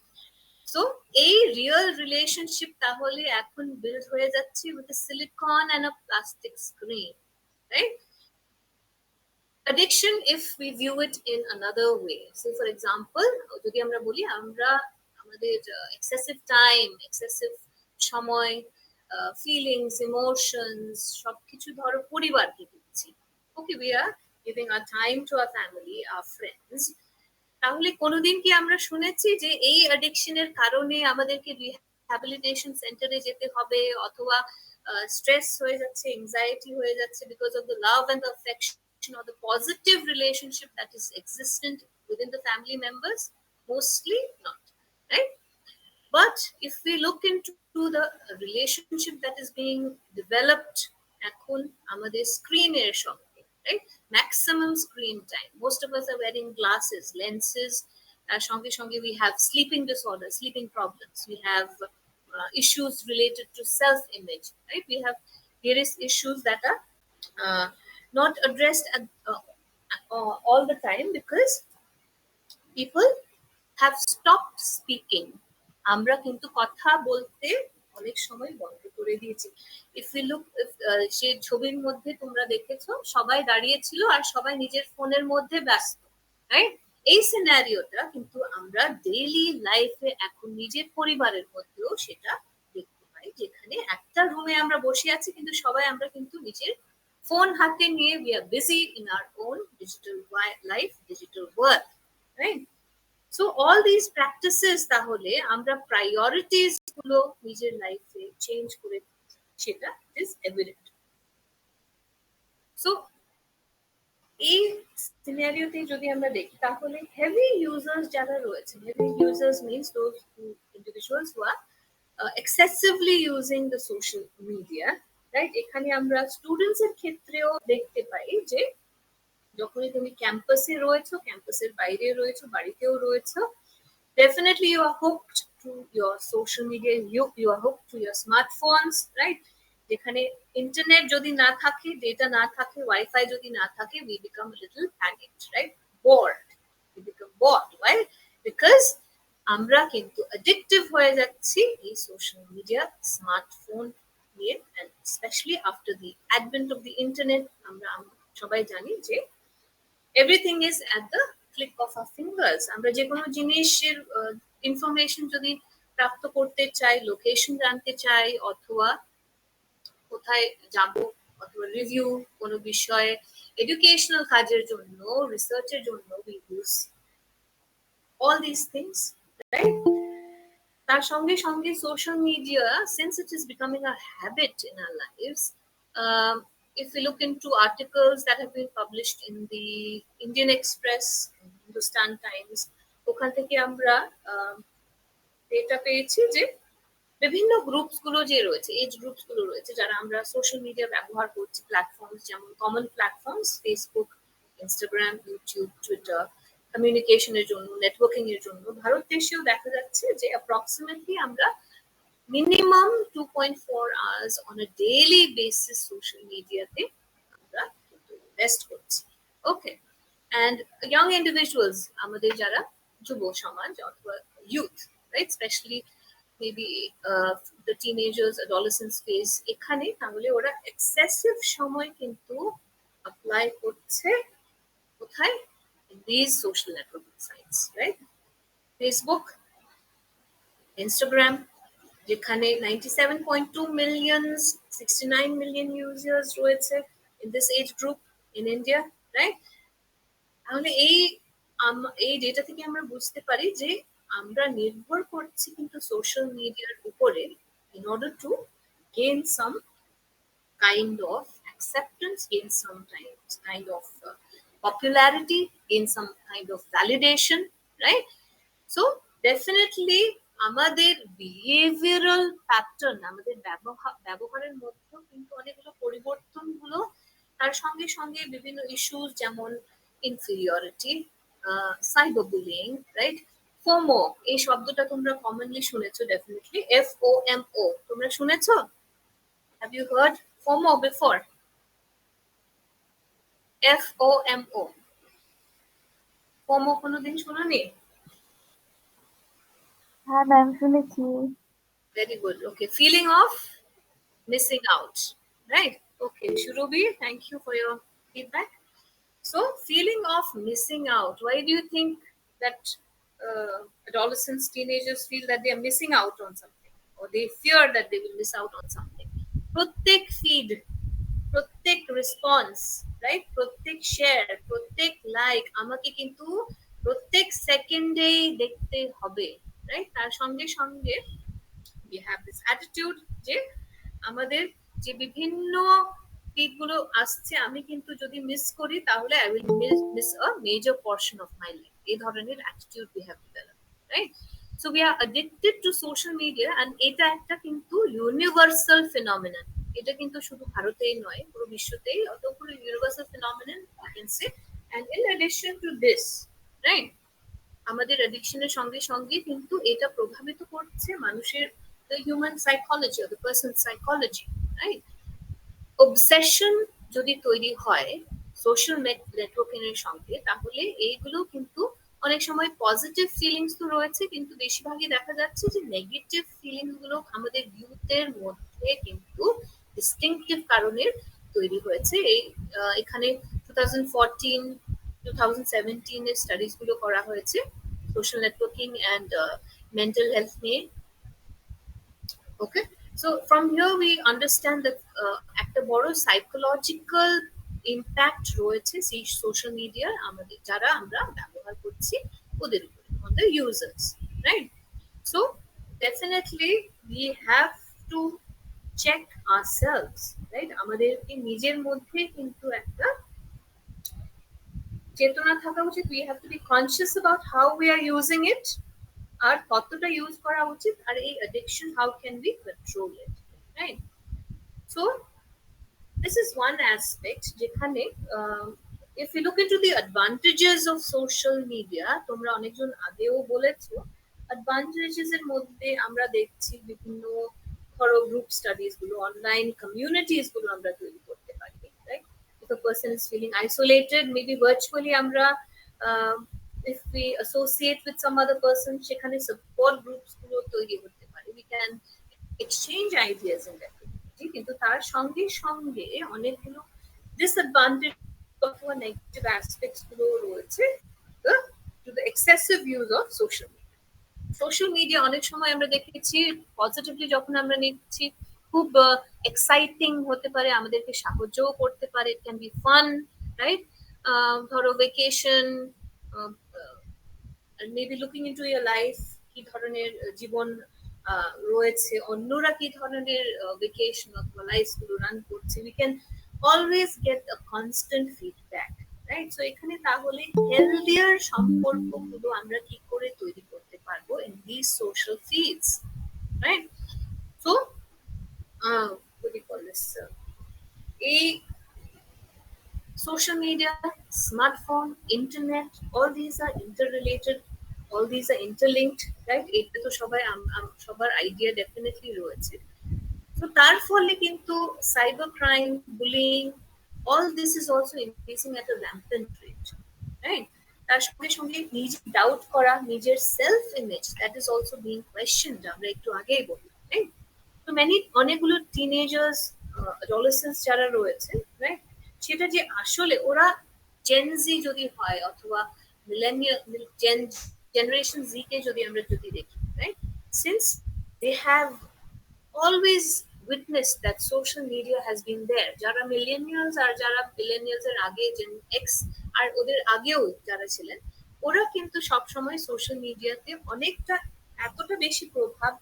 So এই রিয়েল রিলেশনশিপ তাহলে এখন বিল্ড হয়ে যাচ্ছে with a silicon and a plastic screen, right? Addiction, if we view it in another way, say for example, যদি আমরা বলি আমরা আমাদের excessive time, excessive সময়, feelings, emotions সবকিছু ধরো পরিবারকে দিচ্ছি, okay, we are giving our time to our family, our friends, তাহলে কোনোদিন কি আমরা শুনেছি যে এই অ্যাডিকশনের কারণে আমাদেরকে রিহ্যাবিলিটেশন সেন্টারে যেতে হবে, অথবা স্ট্রেস হয়ে যাচ্ছে, এনজাইটি হয়ে যাচ্ছে because of the love and the affection or the positive relationship that is existent within the family members? Mostly not, right? But if we look into the relationship that is being developed এখন আমাদের স্ক্রিনের সঙ্গে, right? Maximum screen time. Most of us are wearing glasses, lenses. সঙ্গে সঙ্গে we have sleeping disorders, sleeping problems. We have issues related to self-image, right? We have various issues that are not addressed all the time because people have stopped speaking. আমরা কিন্তু কথা বলতে অনেক সময় বন্ধ করে দিয়েছি। ইফ ইউ লুক, সে ছবির মধ্যে তোমরা দেখেছো সবাই দাঁড়িয়ে ছিল আর সবাই নিজের ফোনের মধ্যে ব্যস্ত, রাইট? এই সিনারিওটা কিন্তু আমরা ডেইলি লাইফে এখন নিজের পরিবারের মধ্যেও সেটা দেখতে পাই, যেখানে একটা রুমে আমরা বসে আছি কিন্তু সবাই আমরা কিন্তু নিজের ফোন হাতে নিয়ে we are busy in our own digital life, digital world, right? So all this practices তাহলে আমরা প্রায়োরিটিস গুলো নিজের লাইফে চেঞ্জ করে সেটা ইজ এভিডেন্ট। সো এই সিনারিওতে যদি আমরা দেখি তাহলে হেভি ইউজার্স যারা রয়েছে, heavy users means those individuals who are excessively using the social media, right? এখানে আমরা স্টুডেন্টস এর ক্ষেত্রেও দেখতে পাই যে যখনই তুমি ক্যাম্পাসে রয়েছো, ক্যাম্পাসের বাইরে রয়েছো, বাড়িতেও রয়েছো, definitely you are hooked to your social media, you are hooked to your smartphones, right? যেখানে ইন্টারনেট যদি না থাকে, ডেটা না থাকে, ওয়াইফাই যদি না থাকে, we become a little panicked, right? Bored. We become bored. Why? Because আমরা কিন্তু addictive হয়ে যাচ্ছি এই সোশ্যাল মিডিয়া, স্মার্টফোন নিয়ে, and especially after the advent of the internet, আমরা সবাই জানি যে everything is at the click of our fingers. আমরা যে কোনো জিনিসের ইনফরমেশন যদি প্রাপ্ত করতে চাই, লোকেশন জানতে চাই, অথবা কোথায় যাব, অথবা রিভিউ কোনো বিষয়ে, এডুকেশনাল কাজের জন্য, রিসার্চের জন্য we use all this things, right? তার সঙ্গে সঙ্গে social media, since it is becoming a habit in our lives, if we look into articles that have been published in the Indian Express, Hindustan Times, ওখান থেকে আমরা data পেয়েছি যে বিভিন্ন groups গুলো যে রয়েছে, এজ গ্রুপস গুলো রয়েছে যারা আমরা সোশ্যাল মিডিয়া ব্যবহার করছি, প্ল্যাটফর্মস যেমন common platforms Facebook, Instagram, YouTube, Twitter, কমিউনিকেশনের জন্য, নেটওয়ার্কিং এর জন্য, ভারত দেশেও দেখা যাচ্ছে যে অ্যাপ্রক্সিমেটলি আমরা minimum 2.4 hours on a daily basis social media te amra invest korchi. Okay, and young individuals, amader jara jubo samaj othoba youth, right, especially maybe the teenagers, adolescents phase, ekhane তাহলে ওরা excessive সময় কিন্তু apply করছে কোথায়? In these social networking sites, right? Facebook, Instagram, যেখানে 97.2 million, 69 million users রয়েছে in this age group in India, right? তাহলে এই ডেটা থেকে আমরা বুঝতে পারি যে আমরা নির্ভর করছি কিন্তু সোশ্যাল মিডিয়ার উপরে in order to gain some kind of acceptance, gain some kind of popularity, gain some kind of validation, right? So definitely আমাদের বিহেভিয়ারাল প্যাটার্ন, আমাদের ব্যবহারের মধ্যেও কিন্তু অনেকগুলো পরিবর্তন হলো। তার সঙ্গে সঙ্গে বিভিন্ন ইস্যুস যেমন inferiority, cyber bullying, right? FOMO, এই শব্দটা তোমরা কমনলি শুনেছো, ডেফিনেটলি FOMO, তোমরা শুনেছো? Have you heard FOMO before? FOMO, FOMO কোনোদিন শোনোনি? হ্যাঁ ম্যাম, শুনেছি। Very good. Okay, feeling of missing out, right? Okay, Shurubi, thank you for your feedback. So, feeling of missing out. Why do you think that adolescents, teenagers feel that they are missing out on something, or they fear that they will miss out on something? Protect feed, protect response, right? Protect share, protect like. আমাকে কিন্তু প্রত্যেক সেকেন্ডেই দেখতে হবে, right? তার সঙ্গে সঙ্গে we have this attitude যে আমাদের যে বিভিন্ন দিকগুলো আসছে, আমি কিন্তু যদি মিস করি তাহলে I will miss a major portion of my life. এই ধরনের attitude we have developed, right? So we are addicted to social media, and এটা একটা কিন্তু universal phenomenon. এটা কিন্তু শুধু ভারতেই নয়, পুরো বিশ্বতেই অতগুলো universal phenomenon I can say. And in addition to this, right, আমাদের অ্যাডিকশনের সঙ্গে সঙ্গে কিন্তু এটা প্রভাবিত করছে মানুষের the human psychology or the person's psychology, right? Obsession যদি তৈরি হয় সোশ্যাল নেটওয়ার্কিং এর সঙ্গে, তাহলে এইগুলো কিন্তু অনেক সময় পজিটিভ ফিলিংস তো রয়েছে, কিন্তু বেশিরভাগই দেখা যাচ্ছে যে নেগেটিভ ফিলিংস গুলো আমাদের ইউথের মধ্যে কিন্তু ডিস্টিংক্টিভ কারণে তৈরি হয়েছে। এখানে 2014 2017 এর স্টাডিজ গুলো করা হয়েছে social networking and mental health নিয়ে। Okay, so from here we understand that একটা বড় সাইকোলজিক্যাল ইম্প্যাক্ট রয়েছে সেই সোশ্যাল মিডিয়ার আমাদের যারা আমরা ব্যবহার করছি ওদের উপরে, on the users, right? So definitely we have to check ourselves, right? আমাদেরকে নিজের মধ্যে কিন্তু একটা চেতনা থাকা উচিত। we have to be conscious about how we are using it, আর কতটা ইউজ করা উচিত, আর এই addiction how can be control it, right? So this is one aspect যেখানে if you look into the advantages of social media, তোমরা অনেকজন আগেও বলেছো, advantages এর মধ্যে আমরা দেখছি বিভিন্ন ধরো গ্রুপ স্টাডিজ গুলো, অনলাইন কমিউনিটিস গুলো আমরা তৈরি করতে পারি, right? if a person is feeling isolated, maybe virtually আমরা if we associate with some other person, সেখানে support groups গুলো তৈরি হতে পারে, we can exchange ideas in that community, কিন্তু তার সঙ্গে সঙ্গে অনেকগুলো ডিসঅ্যাডভান্টেজ অথবা নেগেটিভ অ্যাসপেক্টস গুলো রয়েছে to the excessive use of social media. Social media অনেক সময় আমরা দেখেছি পজিটিভলি যখন আমরা নিচ্ছি খুব এক্সাইটিং হতে পারে, আমাদেরকে সাহায্যও করতে পারে, it can be fun, right? ধরো ভেকেশন, মেবি লুকিং ইনটু ইয়ার লাইফ, কি ধরনের জীবন রয়েছে, অন্যরা কি ধরনের ভেকেশন অথবা লাইফ গুলো রান করছে, we can always get a constant feedback, right? So এখানে তাহলে হেলদিয়ার সম্পর্কগুলো আমরা কি করে তৈরি করতে পারবো in this social feeds, right? So what do you call this, এই social media, smartphone, internet, all these are interrelated, all these are interlinked, right? এটা তো সবাই সবার আইডিয়া ডেফিনেটলি রয়েছে। তো তার ফলে কিন্তু cyber crime, bullying, all this is also increasing at a rampant rate, right? তার সঙ্গে সঙ্গে নিজে ডাউট করা, নিজের self image, that is also being questioned, আমরা একটু আগেই বললাম, রাইট? তো অনেকগুলো টিনেজার্স, অ্যাডোলেসেন্টস যারা রয়েছে, রাইট, সেটা যে আসলে ওরা জেনজি যদি হয় অথবা মিলেনিয়াল জেনারেশন জি কে যদি আমরা দেখি, right, since they have always witnessed that social media has been there, যারা মিলেনিয়ালস আর যারা মিলেনিয়ালস এর আগে জেন এক্স আর ওদের আগেও যারা ছিলেন, ওরা কিন্তু সবসময় সোশ্যাল মিডিয়াতে অনেকটা এতটা বেশি প্রভাব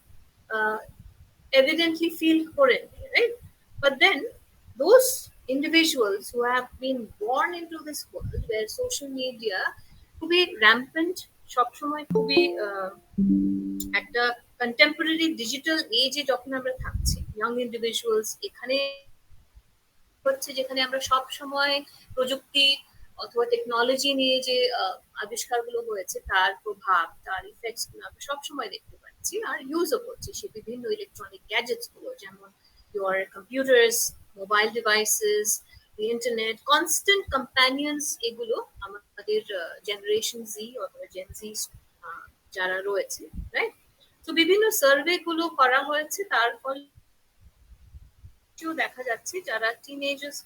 evidently feel করে, right? But then those individuals who have been born into this world where social media খুবই rampant, সবসময় খুবই একটা কন্টেম্পোরারি ডিজিটাল এজে যখন আমরা থাকছি, ইয়াং ইন্ডিভিজুয়ালস এখানে হচ্ছে যেখানে আমরা সব সময় প্রযুক্তি অথবা টেকনোলজি নিয়ে যে আবিষ্কারগুলো হয়েছে তার প্রভাব, তার ইফেক্টস গুলো আমরা সবসময় দেখতে পাচ্ছি আর ইউজও করছি। সে বিভিন্ন ইলেকট্রনিক গ্যাজেটস গুলো, যেমন your computers, mobile devices, the internet, constant companions, এগুলো আমাদের জেনারেশন জি অথবা জেন জি যারা রয়েছে, রাইট? তো বিভিন্ন সার্ভে গুলো করা হয়েছে, তার ফলে দেখা যাচ্ছে যারা টিনেজার্স,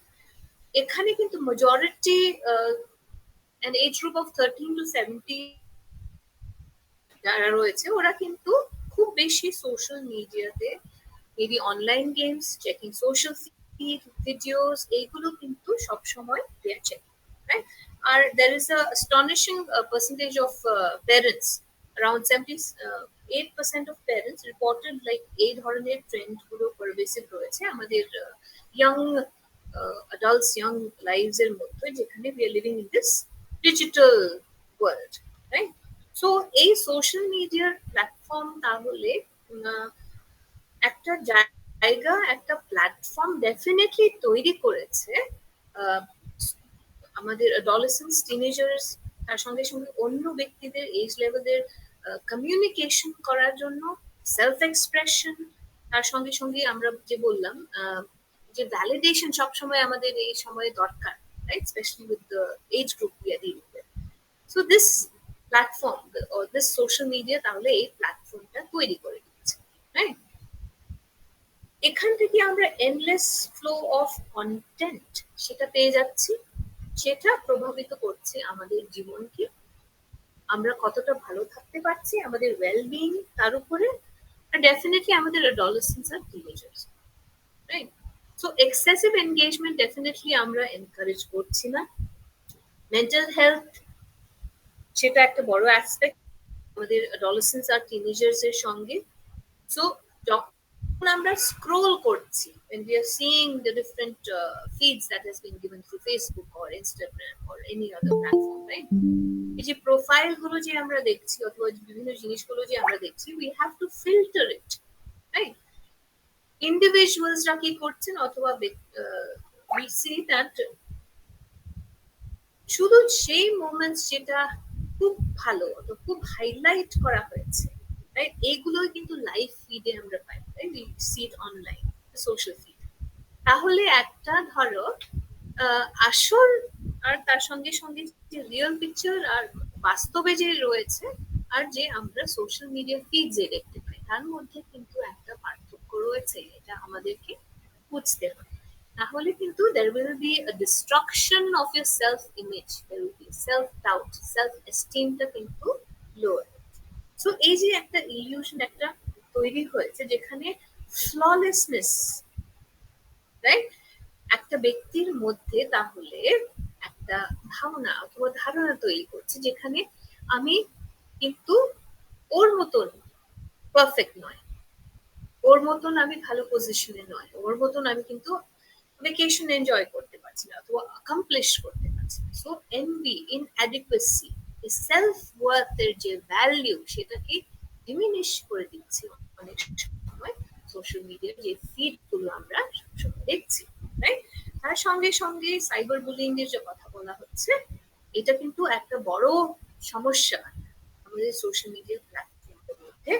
এখানে কিন্তু majority an age group of 13 to 17 যারা রয়েছে, ওরা কিন্তু খুব বেশি সোশ্যাল মিডিয়াতে maybe online games, checking social feed, videos, এইগুলো কিন্তু সবসময় they are checking, right? R there is a astonishing percentage of parents, around 78% of parents reported like এই ধরনের ট্রেন্ড গুলো pervasive রয়েছে আমাদের young adults, young lives এর মধ্যে, যেখানে we are living in this digital world, right? So এই social মিডিয়ার প্ল্যাটফর্ম তাহলে একটা জায়গা, একটা প্ল্যাটফর্ম ডেফিনেটলি তৈরি করেছে আমাদের অ্যাডোলেসেন্টস, টিনেজার্স, তার সঙ্গে সঙ্গে অন্য ব্যক্তিদের এজ লেভেলের কমিউনিকেশন করার জন্য, সেলফ এক্সপ্রেশন, তার সঙ্গে সঙ্গে আমরা যে বললাম যে ভ্যালিডেশন সবসময় আমাদের এই সময়ে দরকার, right? Especially with the age group we are dealing with. So this platform or this social media তাহলে এই প্ল্যাটফর্মটা তৈরি করে দিচ্ছে, রাইট? এখান থেকে আমরা এন্ডলেস ফ্লো অফ কন্টেন্ট সেটা পেয়ে যাচ্ছি, সেটা প্রভাবিত করছে আমাদের জীবনকে, আমরা কতটা ভালো থাকতে পারছি, আমাদের ওয়েলবিং তার উপরে, আর ডেফিনেটলি আমাদের অ্যাডোলেসেন্স আর teenagers, right? So excessive engagement definitely আমরা এনকারেজ করছি না। মেন্টাল হেলথ সেটা একটা বড় অ্যাসপেক্ট আমাদের অ্যাডোলেসেন্স আর টিনেজার্স এর সঙ্গে। সো যখন আমরা স্ক্রোল করছি, when we are seeing the different feeds that has been given through Facebook or Instagram or any other platform, right? এই যে প্রোফাইল গুলো যে আমরা দেখছি অথবা বিভিন্ন জিনিসগুলো যে আমরা দেখছি, we have to filter it, right? ইন্ডিভিজুয়ালসরা কি করছেন অথবা we see that শুধু সেই মোমেন্টস যেটা খুব ভালো অথবা খুব হাইলাইট করা হয়েছে, রাইট, এইগুলোই কিন্তু লাইভ ফিডে আমরা পাই, right? We see it online social feed. তাহলে একটা ধরো আসল আর তার সঙ্গে সঙ্গে যে রিয়েল পিকচার আর বাস্তবে যে রয়েছে আর যে আমরা সোশ্যাল মিডিয়া ফিড যে দেখতে পাই, তার মধ্যে কিন্তু একটা পার্থক্য রয়েছে, এটা আমাদেরকে বুঝতে হবে। তাহলে কিন্তু there will be a destruction of your self image, there will be self doubt, self esteem টা কিন্তু lower। সো এই যে একটা ইলিউশন একটা তৈরি হয়েছে যেখানে ফ্ললেসনেস, রাইট, একটা ব্যক্তির মধ্যে তাহলে একটা ভাবনা অথবা ধারণা তৈরি করছে যেখানে আমি কিন্তু ওর মতন পারফেক্ট নয়, ওর মতন আমি ভালো পজিশনে নয়, ওর মতন আমি কিন্তু ভ্যাকেশন এনজয় করতে পারছি না অথবা অ্যাকমপ্লিশ করতে পারছি না। সো এনভি, ইনঅ্যাডিকুয়েসি, সেলফ ওয়ার্থের যে ভ্যালু সেটাকে ডিমিনিশ করে দিচ্ছে অনেক সময় সোশ্যাল মিডিয়ার যে ফিড গুলো আমরা সবসময় দেখছি, রাইট? তার সঙ্গে সঙ্গে সাইবার বুলিং এর যে কথা বলা হচ্ছে, এটা কিন্তু একটা বড় সমস্যা আমাদের সোশ্যাল মিডিয়া প্ল্যাটফর্মের মধ্যে।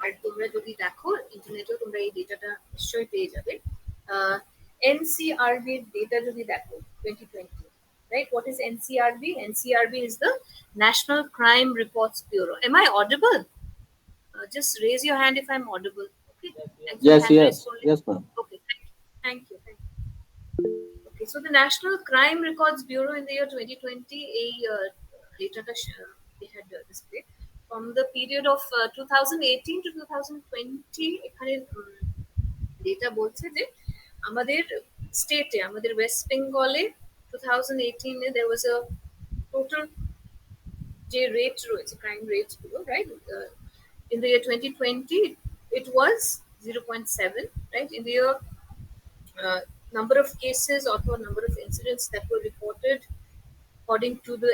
আর তোমরা যদি দেখো ইন্টারনেটেও তোমরা এই ডেটাটা নিশ্চয়ই পেয়ে যাবে। NCRB এর ডেটা যদি দেখো 2020, right? What is NCRB? NCRB is the National Crime Reports Bureau. Am I audible? Just raise your hand if I'm audible. Okay. Yes, Hand yes, raise only. yes, ma'am. Okay. Thank you. Thank you. Okay. So the National Crime Records Bureau in the year 2020, a data they had displayed from the period of 2018 to 2020. এখানে data বলছে যে আমাদের স্টেটে, আমাদের West বেঙ্গলে 2018 এ there was a total যে rate রয়েছে, crime rates গুলো, right, in the year 2020 it was 0.7, right? In the year number of cases or number of incidents that were reported according to the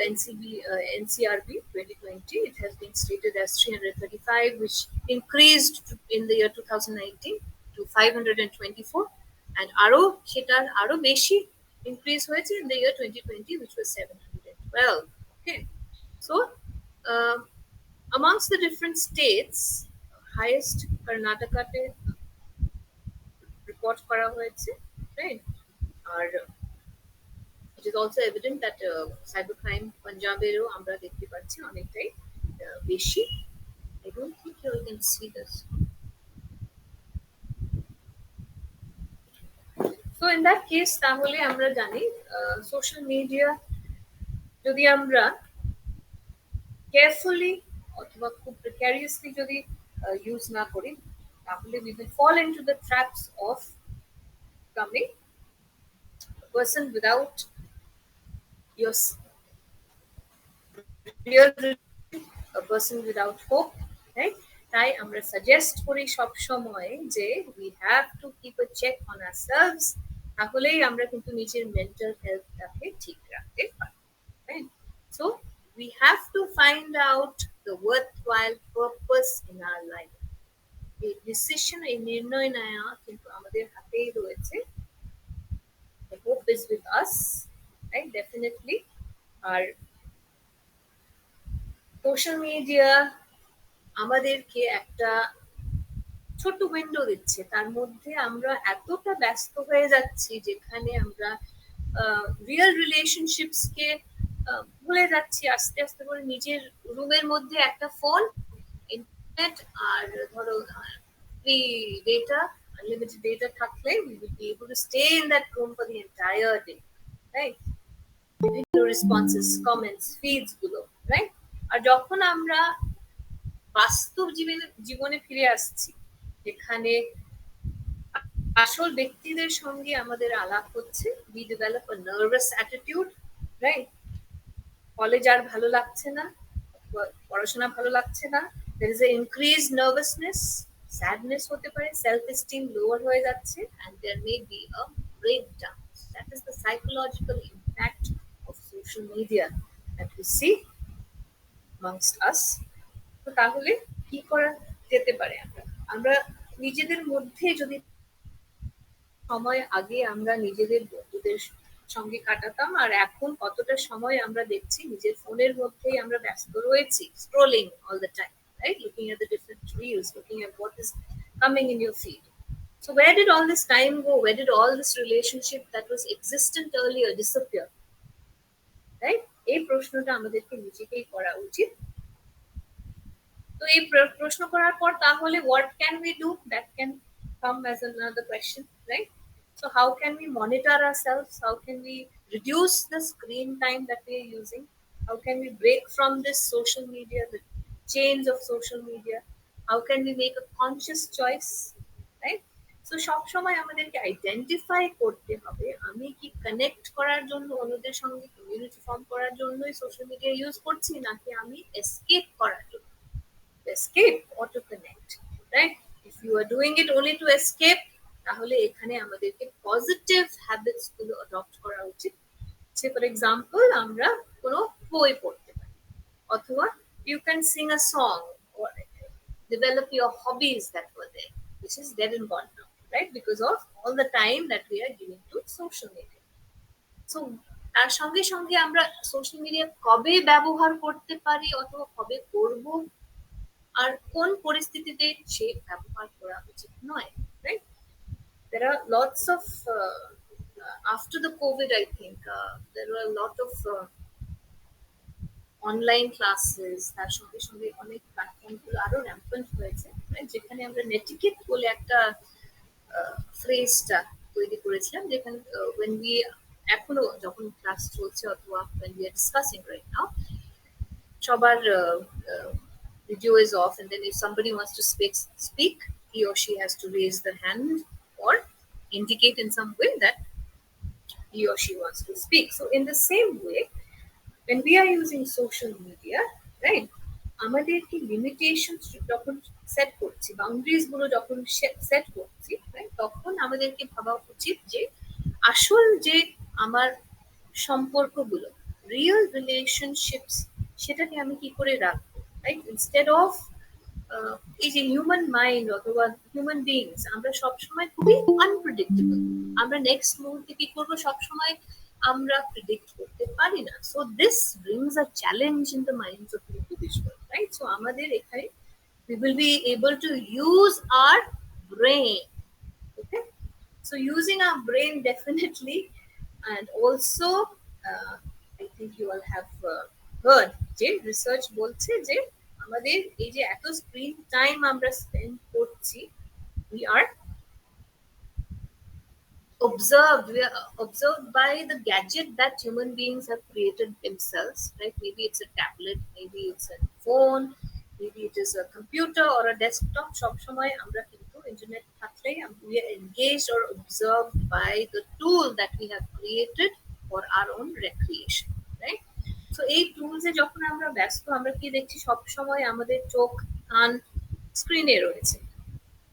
NCRB 2020, it has been stated as 335, which increased in the year 2019 to 524, and aro beshi increase হয়েছে in the year 2020, which was 712. Okay, so amongst the different states, highest কর্ণাটকাতে report করা হয়েছে, right? R it is also evident that cybercrime Punjaberও আমরা দেখতে পাচ্ছি অনেকটাই বেশি। I don't think you can see this. So in that case তাহলে আমরা জানি সোশ্যাল মিডিয়া যদি আমরা কেয়ারফুলি অথবা খুব প্রিকারিয়াসলি যদি ইউজ না করি, তাহলে we will fall into the traps of becoming a person without your real, a person without hope, right? তাই আমরা সাজেস্ট করি সব সময় যে we have to keep a check on ourselves, তাহলেই আমরা কিন্তু নিজের মেন্টাল হেলথটাকে ঠিক রাখতে পারি, right? So we have to find out the worthwhile purpose in our life. এই ডিসিশন, এই নির্ণয় নেওয়া কিন্তু আমাদের হাতেই রয়েছে। The hope is with us, right? Definitely. আর সোশ্যাল মিডিয়া আমাদেরকে একটা ছোট্ট উইন্ডো দিচ্ছে, তার মধ্যে আমরা এতটা ব্যস্ত হয়ে যাচ্ছি যেখানে আমরা রিয়েল রিলেশনশিপস কে ভুলে যাচ্ছি আস্তে আস্তে করে। নিজের রুমের মধ্যে একটা ফোন, ইন্টারনেট, আর ধরো ফ্রি ডেটা, আনলিমিটেড ডেটা থাকলে we will be able to stay in that room for the entire day, right? বিভিন্ন রেসপন্সেস, কমেন্টস, ফিডস গুলো, রাইট? আর যখন আমরা বাস্তব জীবনে ফিরে আসছি, যেখানে আসল ব্যক্তিদের সঙ্গে আমাদের আলাপ হচ্ছে, we develop a nervous attitude, right? College আর ভালো লাগছে না, পড়াশোনা ভালো লাগছে না, there is a increased nervousness, sadness হতে পারে, self esteem lower হয়ে যাচ্ছে, and there may be a breakdown. That is the psychological impact of social media that we see amongst us. তো তাহলে কি করা যেতে পারে? আমরা নিজেদের মধ্যে যদি সময় আগে আমরা নিজেদের বন্ধুদের সঙ্গে কাটাতাম, আর এখন কতটা সময় আমরা দেখছি নিজের ফোনের মধ্যেই আমরা ব্যস্ত রয়েছি, scrolling all the time, right? Looking at the different reels, looking at what is coming in your feed. So where did all this time go? Where did all this relationship that was existent earlier disappear? Right? এই প্রশ্নটা আমাদেরকে নিজেকেই করা উচিত। তো এই প্রশ্ন করার পর তাহলে what can we do? That can come as another question, right? So how can we monitor ourselves? How can we reduce the screen time that we are using? How can we break from this social media, the chains of social media? How can we make a conscious choice, right? So সব সময় আমাদেরকে identify করতে হবে আমি কি connect করার জন্য, অন্যদের সঙ্গে কমিউনিটি ফর্ম করার জন্যই সোশ্যাল মিডিয়া ইউজ করছি, নাকি আমি এসকেপ করার জন্য, escape or to connect, right? If you are doing it only to escape, তাহলে এখানে আমাদেরকে পজিটিভ হ্যাবিটস গুলো অ্যাডপ্ট করা উচিত। সে ফর এক্সাম্পল আমরা কোনো বই পড়তে পারি, অথবা you can sing a song or develop your hobbies that were there, which is dead and gone now, right? Because of all the time that we are giving to social media. So তার সঙ্গে সঙ্গে আমরা social media কবে ব্যবহার করতে পারি অথবা কবে করব, আর কোন পরিস্থিতিতে সে ব্যবহার করা উচিত নয়, right? There are lots of after the COVID, I think there were a lot of online classes, তার সঙ্গে সঙ্গে অনেক প্ল্যাটফর্ম গুলো আরো র্যাম্পেন্ট হয়েছে, যেখানে আমরা নেটিকেট বলে একটা ফ্রেজটা তৈরি করেছিলাম, যেখানে when we এখনো যখন ক্লাস চলছে অথবা when we are discussing right now, সবার video is off, and then if somebody wants to speak, he or she has to raise the hand or indicate in some way that he or she wants to speak. So in the same way, when we are using social media, right, আমাদের কি limitations যখন set করছি, boundaries গুলো যখন set করছি, তখন আমাদেরকে ভাবা উচিত যে আসল যে আমার সম্পর্কগুলো, রিয়েল রিলেশনশিপস, সেটাকে আমি কি করে রাখবো, রাইট? ইনস্টেড অফ এই যে হিউম্যান মাইন্ড অথবা হিউম্যান বিংস, আমরা সবসময় খুবই আনপ্রেডিক্টেবল, আমরা নেক্সট মুহূর্তে কি করবো সবসময় আমরা প্রেডিক্ট করতে পারি না। So this brings a challenge in the minds of individual, right? So আমাদের এখানে we will be able to use our brain, okay? So using our brain definitely, and also I think you all have heard যে research বলছে যে আমাদের এই যে এত screen time আমরা স্পেন্ড করছি, we are observed by the gadget that human beings have created themselves, right? Maybe it's a tablet, maybe it's a phone, maybe it is a computer or a desktop. সব সময় আমরা কিন্তু internet থাকলেই we are engaged or observed by the tool that we have created for our own recreation, right? So এই টুলসে যখন আমরা ব্যস্ত, আমরা কি দেখছি সব সময় আমাদের চোখ কান স্ক্রিনে রয়েছে।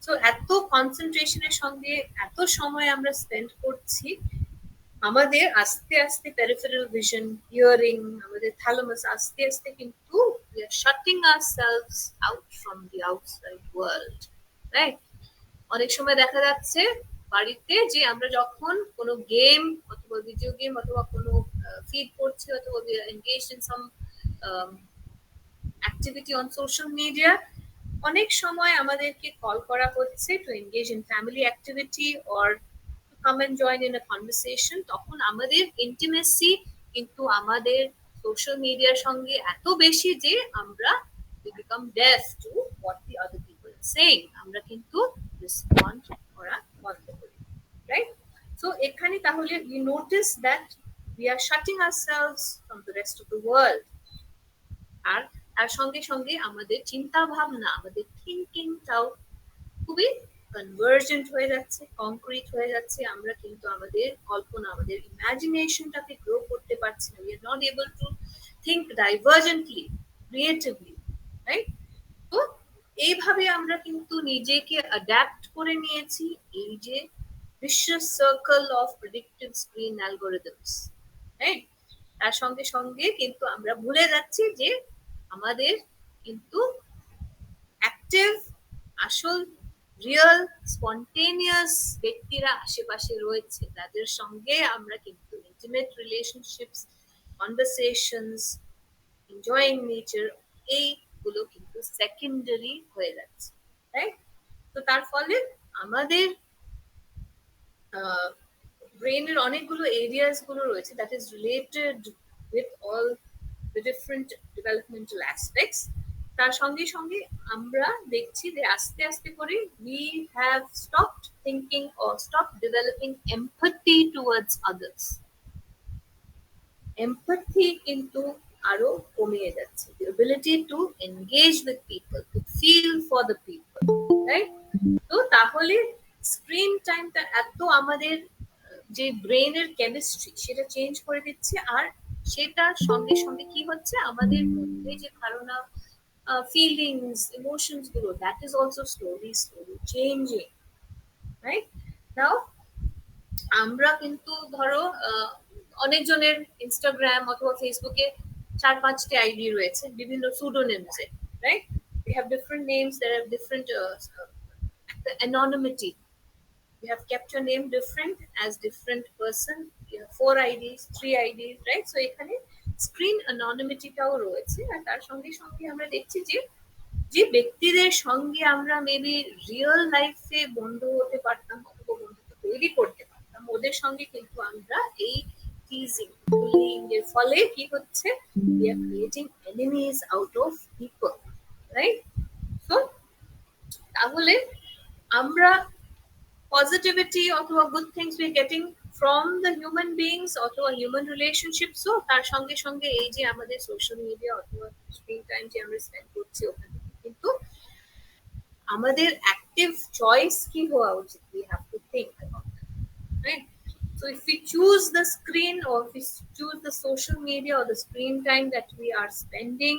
সো এত কনসেন্ট্রেশনের সঙ্গে এত সময় আমরা স্পেন্ড করছি, আমাদের আস্তে আস্তে পেরিফেরাল ভিশন, হিয়ারিং, আমাদের থ্যালামাস আস্তে আস্তে কিন্তু we are shutting ourselves out from the outside world, right? অনেক সময় দেখা যাচ্ছে বাড়িতে যে আমরা যখন কোনো গেম অথবা ভিডিও গেম অথবা কোনো ফিড করছি অথবা we are engaged in some activity on social media, অনেক সময় আমাদেরকে কল করা হচ্ছে to engage in family activity or to come and join in a conversation, তখন আমাদের intimacy কিন্তু আমাদের সোশ্যাল মিডিয়ার সঙ্গে এত বেশি যে আমরা we become deaf to what the other people are saying. আমরা কিন্তু রেসপন্ড করা বন্ধ করি, right? So এখানে তাহলে we notice that we are shutting ourselves from the rest of the world. আর তার সঙ্গে সঙ্গে আমাদের চিন্তা ভাবনা, আমাদের থিঙ্কিংটাও খুবই কনভার্জেন্ট হয়ে যাচ্ছে, কংক্রিট হয়ে যাচ্ছে। আমরা কিন্তু আমাদের কল্পনা, আমাদের ইমাজিনেশনটাকে গ্রো করতে পারছি না। We are not able to think divergently, creatively, right? তো এইভাবে আমরা কিন্তু নিজেকে অ্যাডাপ্ট করে নিয়েছি এই যে vicious circle of predictive screen algorithms, right? তার সঙ্গে সঙ্গে কিন্তু আমরা ভুলে যাচ্ছি যে আমাদের কিন্তু অ্যাক্টিভ, আসল, রিয়েল, স্পন্টেনিয়াস ব্যক্তিরা আশেপাশে রয়েছে, তাদের সঙ্গে আমরা কিন্তু intimate relationships, conversations, enjoying nature, এইগুলো কিন্তু সেকেন্ডারি হয়ে যাচ্ছে, রাইট? তো তার ফলে আমাদের ব্রেনের অনেকগুলো এরিয়াস গুলো রয়েছে that is related with all the different developmental aspects. তার সঙ্গে সঙ্গে আমরা দেখছি যে আস্তে আস্তে করে we have stopped thinking or stopped developing empathy towards others. empathy কিন্তু আরো কমিয়ে যাচ্ছে, the ability to engage with people, to feel for the people, right? তো তাহলে স্ক্রিন টাইমটা এত আমাদের যে ব্রেনের কেমিস্ট্রি সেটা চেঞ্জ করে দিচ্ছে, আর সেটার সঙ্গে সঙ্গে কি হচ্ছে আমাদের মধ্যে যে ধারণা, feelings, emotions গুলো, that is also slowly changing, right? Now আমরা কিন্তু ধরো অনেকজনের ইনস্টাগ্রাম অথবা ফেসবুকে 4-5টি আইডি রয়েছে বিভিন্ন সুডোনিমসে, right? We have different names, there are different anonymity. You have kept your name different as different person. You have 4 IDs, 3 IDs, right? So এখানে screen অ্যানোনিমিটিটাও রয়েছে। আর তার সঙ্গে সঙ্গে আমরা দেখছি যে যে ব্যক্তিদের সঙ্গে আমরা মেবি রিয়েল লাইফে বন্ধু হতে পারতাম অথবা বন্ধুত্ব তৈরি করতে পারতাম, ওদের সঙ্গে কিন্তু আমরা এই টিজিং, বুলিং এর ফলে কি হচ্ছে, we are creating enemies out of people, right? So তাহলে আমরা positivity অথবা good things we are getting from the human beings অথবা human relationships, so তার সঙ্গে সঙ্গে এই যে আমাদের সোশ্যাল মিডিয়া অথবা স্ক্রিন টাইম যে আমরা স্পেন্ড করছি ওখানে কিন্তু আমাদের অ্যাক্টিভ চয়েস কি হওয়া উচিত, we have to think about that, right? So if we choose the screen or if we choose the social media or the screen time that we are spending,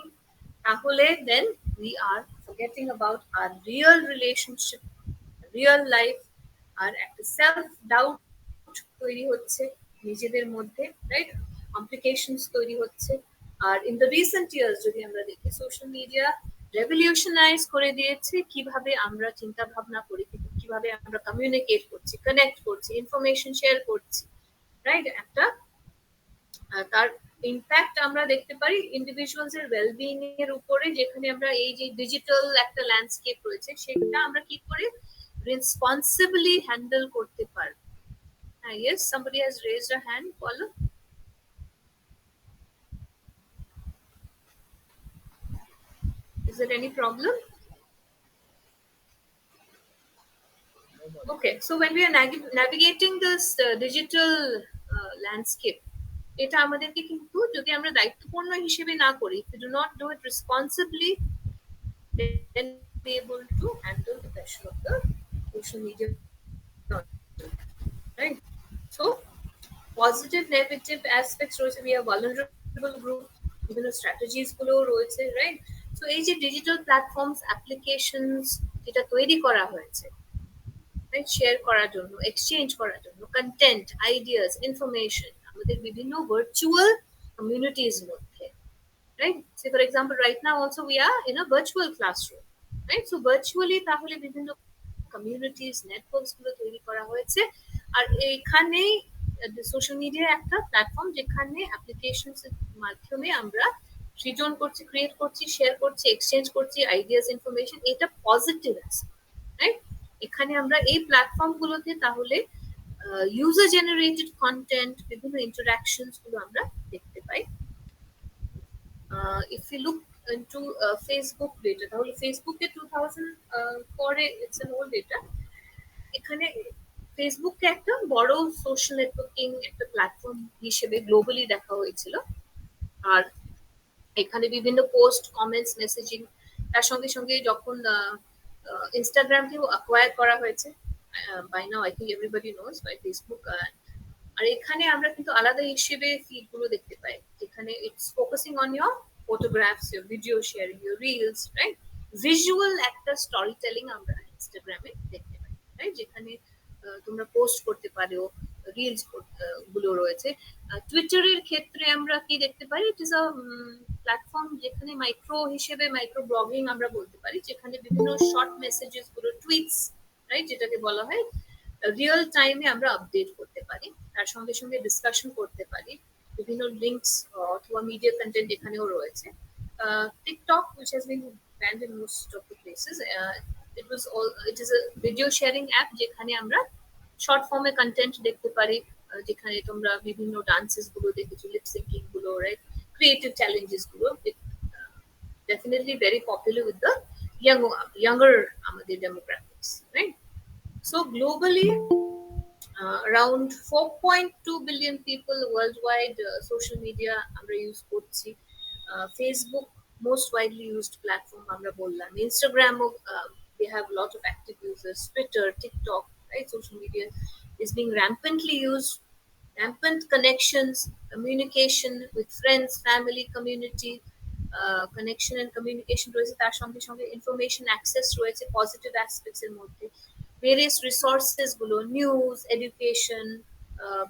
তাহলে then we are forgetting about our real relationship, real life, আর একটা self doubt তৈরি হচ্ছে নিজেদের মধ্যে, right? Complications তৈরি হচ্ছে। আর in the recent years যদি আমরা দেখি, সোশ্যাল মিডিয়া রেভলিউশনাইজ করে দিয়েছে কিভাবে আমরা চিন্তা ভাবনা করি, কিভাবে আমরা কমিউনিকেট করছি, কানেক্ট করছি, ইনফরমেশন শেয়ার করছি, রাইট? একটা তার ইম্প্যাক্ট আমরা দেখতে পারি ইন্ডিভিজুয়ালস এর ওয়েলবিং এর উপরে, যেখানে আমরা এই যে ডিজিটাল একটা ল্যান্ডস্কেপ রয়েছে সেটা আমরা কি করে responsibly handle করতে পারবো। Yes, somebody has raised a hand. Follow. Is there any problem? Okay, so when we are navigating this digital landscape, এটা আমাদেরকে কিন্তু যদি আমরা দায়িত্বপূর্ণ হিসেবে না করি, if we do not do it responsibly, then be able to handle the pressure of the social media, right? So positive negative aspects রয়েছে, we are vulnerable group, বিভিন্ন স্ট্র্যাটেজিস গুলো রয়েছে, রাইট? সো এই যে ডিজিটাল প্ল্যাটফর্মস, অ্যাপ্লিকেশনস যেটা তৈরি করা হয়েছে, রাইট, শেয়ার করার জন্য, এক্সচেঞ্জ করার জন্য কন্টেন্ট, আইডিয়াস, ইনফরমেশন আমাদের বিভিন্ন ভার্চুয়াল কমিউনিটিজ মধ্যে, right? Say for example right now also we are in a virtual classroom, right? So virtually তাহলে বিভিন্ন কমিউনিটিজ, নেটওয়ার্কস গুলো তৈরি করা হয়েছে। আর এইখানেই সোশ্যাল মিডিয়া একটা প্ল্যাটফর্ম যেখানে অ্যাপ্লিকেশনস এর মাধ্যমে আমরা সৃজন করছি, ক্রিয়েট করছি, শেয়ার করছি, এক্সচেঞ্জ করছি আইডিয়াস, ইনফরমেশন, এটা পজিটিভ আছে, রাইট? এখানে আমরা এই প্ল্যাটফর্ম গুলোতে তাহলে ইউজার জেনারেটেড কন্টেন্ট, বিভিন্ন ইন্টারাকশনস গুলো আমরা দেখতে পাই। If we look into Facebook data, তাহলে ফেসবুকে 2004 ইটস অ্যান ওল্ড ডেটা। এখানে ফেসবুককে একটা বড় সোশ্যাল নেটওয়ার্কিং একটা প্ল্যাটফর্ম হিসেবে গ্লোবালি দেখা হয়েছিল। আর এখানে বিভিন্ন পোস্ট, কমেন্টস, মেসেজিং, তার সঙ্গে সঙ্গে যখন ইনস্টাগ্রামকেও অ্যাকোয়ার করা হয়েছে, by now I think everybody knows by Facebook. আর এখানে আমরা কিন্তু আলাদা হিসেবে ফিড গুলো দেখতে পাই, যেখানে it's focusing on your photographs, your video sharing, your reels, right? Visual একটা স্টোরি টেলিং আমরা ইনস্টাগ্রামে দেখতে পাই, রাইট? যেখানে তোমরা পোস্ট করতে পারো, রিলস গুলো রয়েছে। টুইটারের ক্ষেত্রে আমরা কি দেখতে পারি, ইট ইজ আ প্ল্যাটফর্ম যেখানে মাইক্রো হিসেবে মাইক্রো ব্লগিং আমরা বলতে পারি, যেখানে বিভিন্ন শর্ট মেসেজেস গুলো, টুইটস, রাইট, যেটাকে বলা হয়, রিয়েল টাইমে আমরা আপডেট করতে পারি, তার সঙ্গে সঙ্গে ডিসকাশন করতে পারি। বিভিন্ন লিঙ্কস অথবা মিডিয়া কন্টেন্ট এখানেও রয়েছে। TikTok, which has been banned in most of the places, it is a video sharing app যেখানে আমরা শর্ট ফর্মে কন্টেন্ট দেখতে পারি, যেখানে তোমরা বিভিন্ন ডান্সেস গুলো দেখেছো, লিপ সিঙ্কিং গুলো, রাইট, ক্রিয়েটিভ চ্যালেঞ্জেস গুলো, definitely very popular with the younger আমাদের demographics, right? So globally, around 4.2 billion people worldwide social media আমরা ইউজ করছি। Facebook most widely used platform আমরা বললাম, Instagram they have a lot of active users, Twitter, TikTok, right? Social media is being rampantly used. Rampant connections, communication with friends, family, community, connection and communication রয়েছে, তার সঙ্গে সঙ্গে information access রয়েছে positive aspects এর মধ্যে। Various resources গুলো, news, education,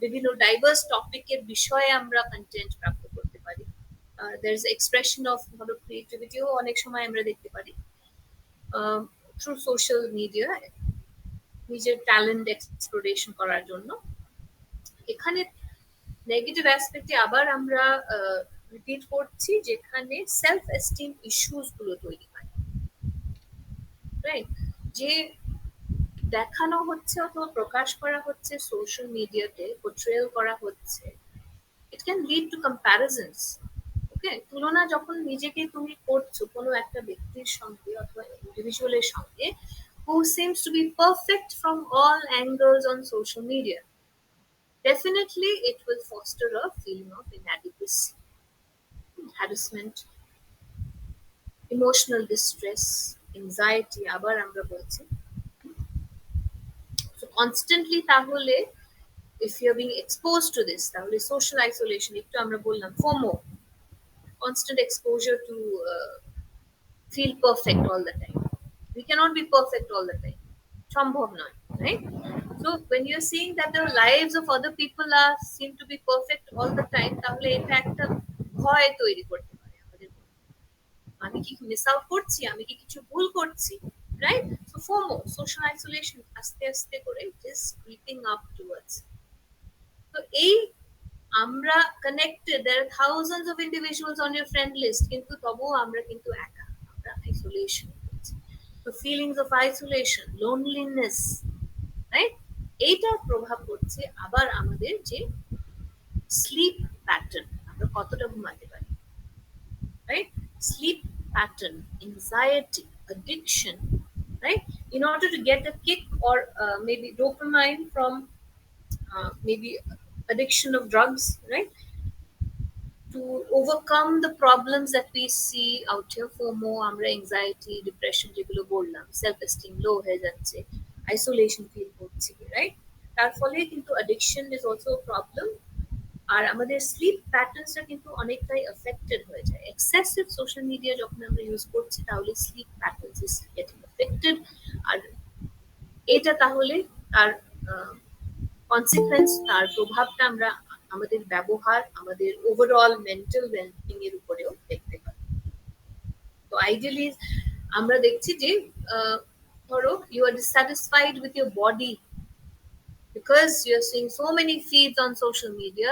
বিভিন্ন diverse টপিকের বিষয়ে আমরা কন্টেন্ট প্রাপ্ত করতে পারি। there is expression of ধরো ক্রিয়েটিভিটিও অনেক সময় আমরা দেখতে পারি থ্রু সোশ্যাল মিডিয়া, নিজের ট্যালেন্ট এক্সপ্লোরেশন করার জন্য। এখানে নেগেটিভ অ্যাসপেক্টে আবার আমরা রিপিট করছি, যেখানে সেলফ এস্টিম ইস্যুস গুলো তৈরি হয়, রাইট? যে দেখানো হচ্ছে অথবা প্রকাশ করা হচ্ছে সোশ্যাল মিডিয়াতে, পোর্ট্রেল করা হচ্ছে, it can lead to comparisons. Okay, তুলনা যখন নিজেকে তুমি করছো কোনো একটা ব্যক্তির সঙ্গে অথবা ইন্ডিভিজুয়ালের সঙ্গে who seems to be perfect from all angles on social media, definitely it will foster a feeling of inadequacy, harassment, emotional distress, anxiety, আবার আমরা বলছি। So constantly তাহলে if you're being exposed to this, তাহলে social isolation, একটু আমরা বললাম FOMO, constant exposure to feel perfect all the time. We cannot be perfect all the time, সম্ভব নয়, right? So when you're seeing that the lives of other people are seem to be perfect all the time, তাহলে এটা একটা ভয় তৈরি করতে পারে আমাদের মধ্যে। আমি কি মিস আউট করছি, আমি কি কিছু ভুল করছি, right? So FOMO, social isolation, আস্তে আস্তে করে it is creeping up towards. তো এই আমরা connected, there are thousands of individuals on your friend list, কিন্তু তবুও আমরা কিন্তু একা, আমরা আইসোলেশন করছি। তো feelings of isolation, loneliness, right, এইটার প্রভাব পড়ছে আবার আমাদের যে স্লিপ প্যাটার্ন, আমরা কতটা ঘুমাতে পারি, right? Sleep pattern, anxiety, addiction, right? In order to get a kick or maybe dopamine from maybe addiction of drugs, right? To overcome the problems that we see out here, FOMO, আমরা anxiety, depression যেগুলো বললাম, self esteem low হয়ে যাচ্ছে, isolation feel করছি, right? তার ফলে কিন্তু addiction is also a problem। আর আমাদের স্লিপ প্যাটার্নসটা কিন্তু অনেকটাই এফেক্টেড হয়ে যায়। এক্সেসিভ সোশ্যাল মিডিয়া যখন আমরা ইউজ করছি, তাহলে sleep patterns is getting affected. আর এটা তাহলে তার কনসিকুয়েন্স, তার প্রভাবটা আমরা আমাদের ব্যবহার, আমাদের ওভারঅল মেন্টাল ওয়েলবিং এর উপরেও দেখতে পাই। তো আইডিয়ালি আমরা দেখছি যে ধরো you are dissatisfied with your body because you're seeing so many feeds on social media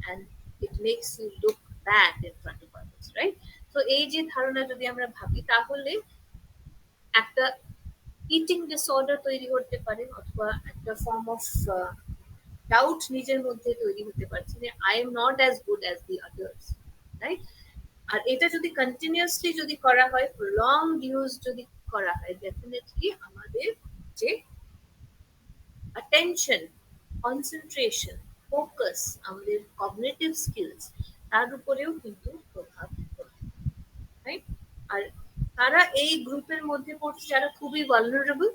and it makes you look bad in front of others, right? So এই যে ধারণা যদি আমরা ভাবি, তাহলে একটা ইটিং ডিসঅর্ডার তৈরি হতে পারে, অথবা একটা ফর্ম অফ ডাউট নিজের মধ্যে তৈরি হতে পারছে যে I am not as good as the others, right? আর এটা যদি কন্টিনিউয়াসলি যদি করা হয়, লং ইউজ যদি করা হয়, ডেফিনেটলি আমাদের যে attention, concentration, focus, আমাদের cognitive skills, তার উপরেও কিন্তু প্রভাব পড়ে, রাইট? আর তারা এই গ্রুপের মধ্যে পড়ছে যারা খুবই vulnerable,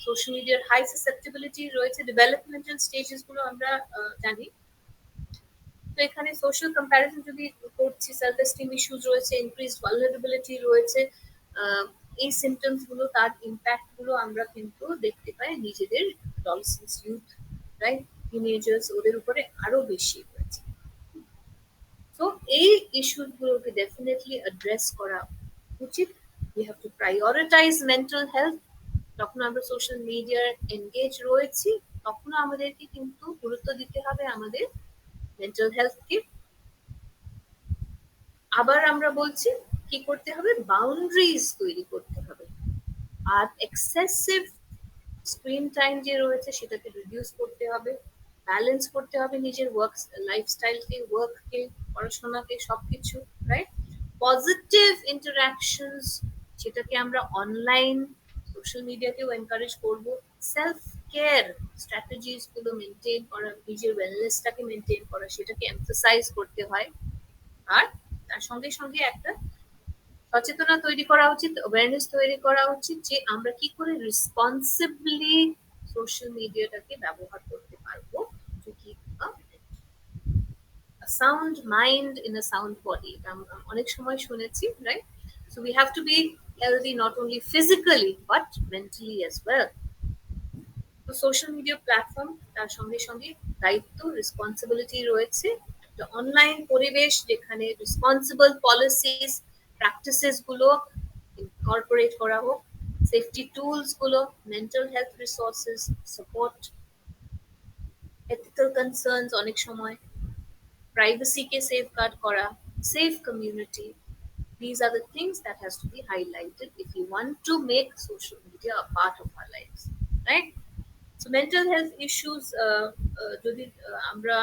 সোশ্যাল মিডিয়ার হাই সাসেপ্টেবিলিটি রয়েছে, ডেভেলপমেন্টাল স্টেজেস গুলো আমরা জানি। তো এখানে সোশ্যাল কম্প্যারিজন যদি করছি, সেলফ এস্টিম ইস্যুস রয়েছে, ইনক্রিজড ভালনারেবিলিটি রয়েছে, এই সিমটমস গুলো, তার ইম্প্যাক্ট গুলো আমরা কিন্তু দেখতে পাই নিজেদের অ্যাডolescents, ইউথ, রাইট, টিনেজার্স, ওদের উপরে আরো বেশি হয়েছে। তো এই ইস্যুস গুলোকে ডেফিনেটলি অ্যাড্রেস করা উচিত। We have two prioritise mental health. যখন আমরা সোশ্যাল মিডিয়ার এনগেজ রয়েছি, তখন আমাদেরকে কিন্তু গুরুত্ব দিতে হবে আমাদের মেন্টাল হেলথকে। আবার আমরা বলছি কি করতে হবে, বাউন্ডারিজ তৈরি করতে হবে। আর এক্সেসিভ স্ক্রিন টাইম যে রয়েছে সেটাকে রিডিউস করতে হবে, ব্যালেন্স করতে হবে নিজের ওয়ার্ক লাইফস্টাইলকে, ওয়ার্ককে, পড়াশোনাকে, সবকিছু, রাইট? পজিটিভ ইন্টারাকশনস, সেটাকে আমরা অনলাইন সোশ্যাল মিডিয়াতেও এনকারেজ করব। সেলফ কেয়ার স্ট্র্যাটেজিস গুলো মেনটেন করা, নিজের ওয়েলনেসটাকে মেনটেন করা, সেটাকে এমফাসাইজ করতে হয়। আর তার সঙ্গে সঙ্গে একটা সচেতনতা তৈরি করা উচিত, অ্যাওয়ারনেস তৈরি করা উচিত যে আমরা কি করে রেসপন্সিবলি সোশ্যাল মিডিয়াটাকে ব্যবহার করতে পারবো to keep a sound mind in a sound body। এটা আমরা অনেক সময় শুনেছি, right? So we have to be healthy not only physically but mentally as well। তো সোশ্যাল মিডিয়া প্ল্যাটফর্ম, তার সঙ্গে সঙ্গে দায়িত্ব, রেসপন্সিবিলিটি রয়েছে। একটা অনলাইন পরিবেশ যেখানে রেসপন্সিবল পলিসিস, প্র্যাকটিসেস গুলো ইনকর্পোরেট করা হোক, সেফটি টুলস গুলো, mental health resources, support, ethical concerns, অনেক সময় প্রাইভেসিকে সেফগার্ড করা, safe community, these are the things that has to be highlighted if you want to make social media a part of our lives, right? So mental health issues, যদি আমরা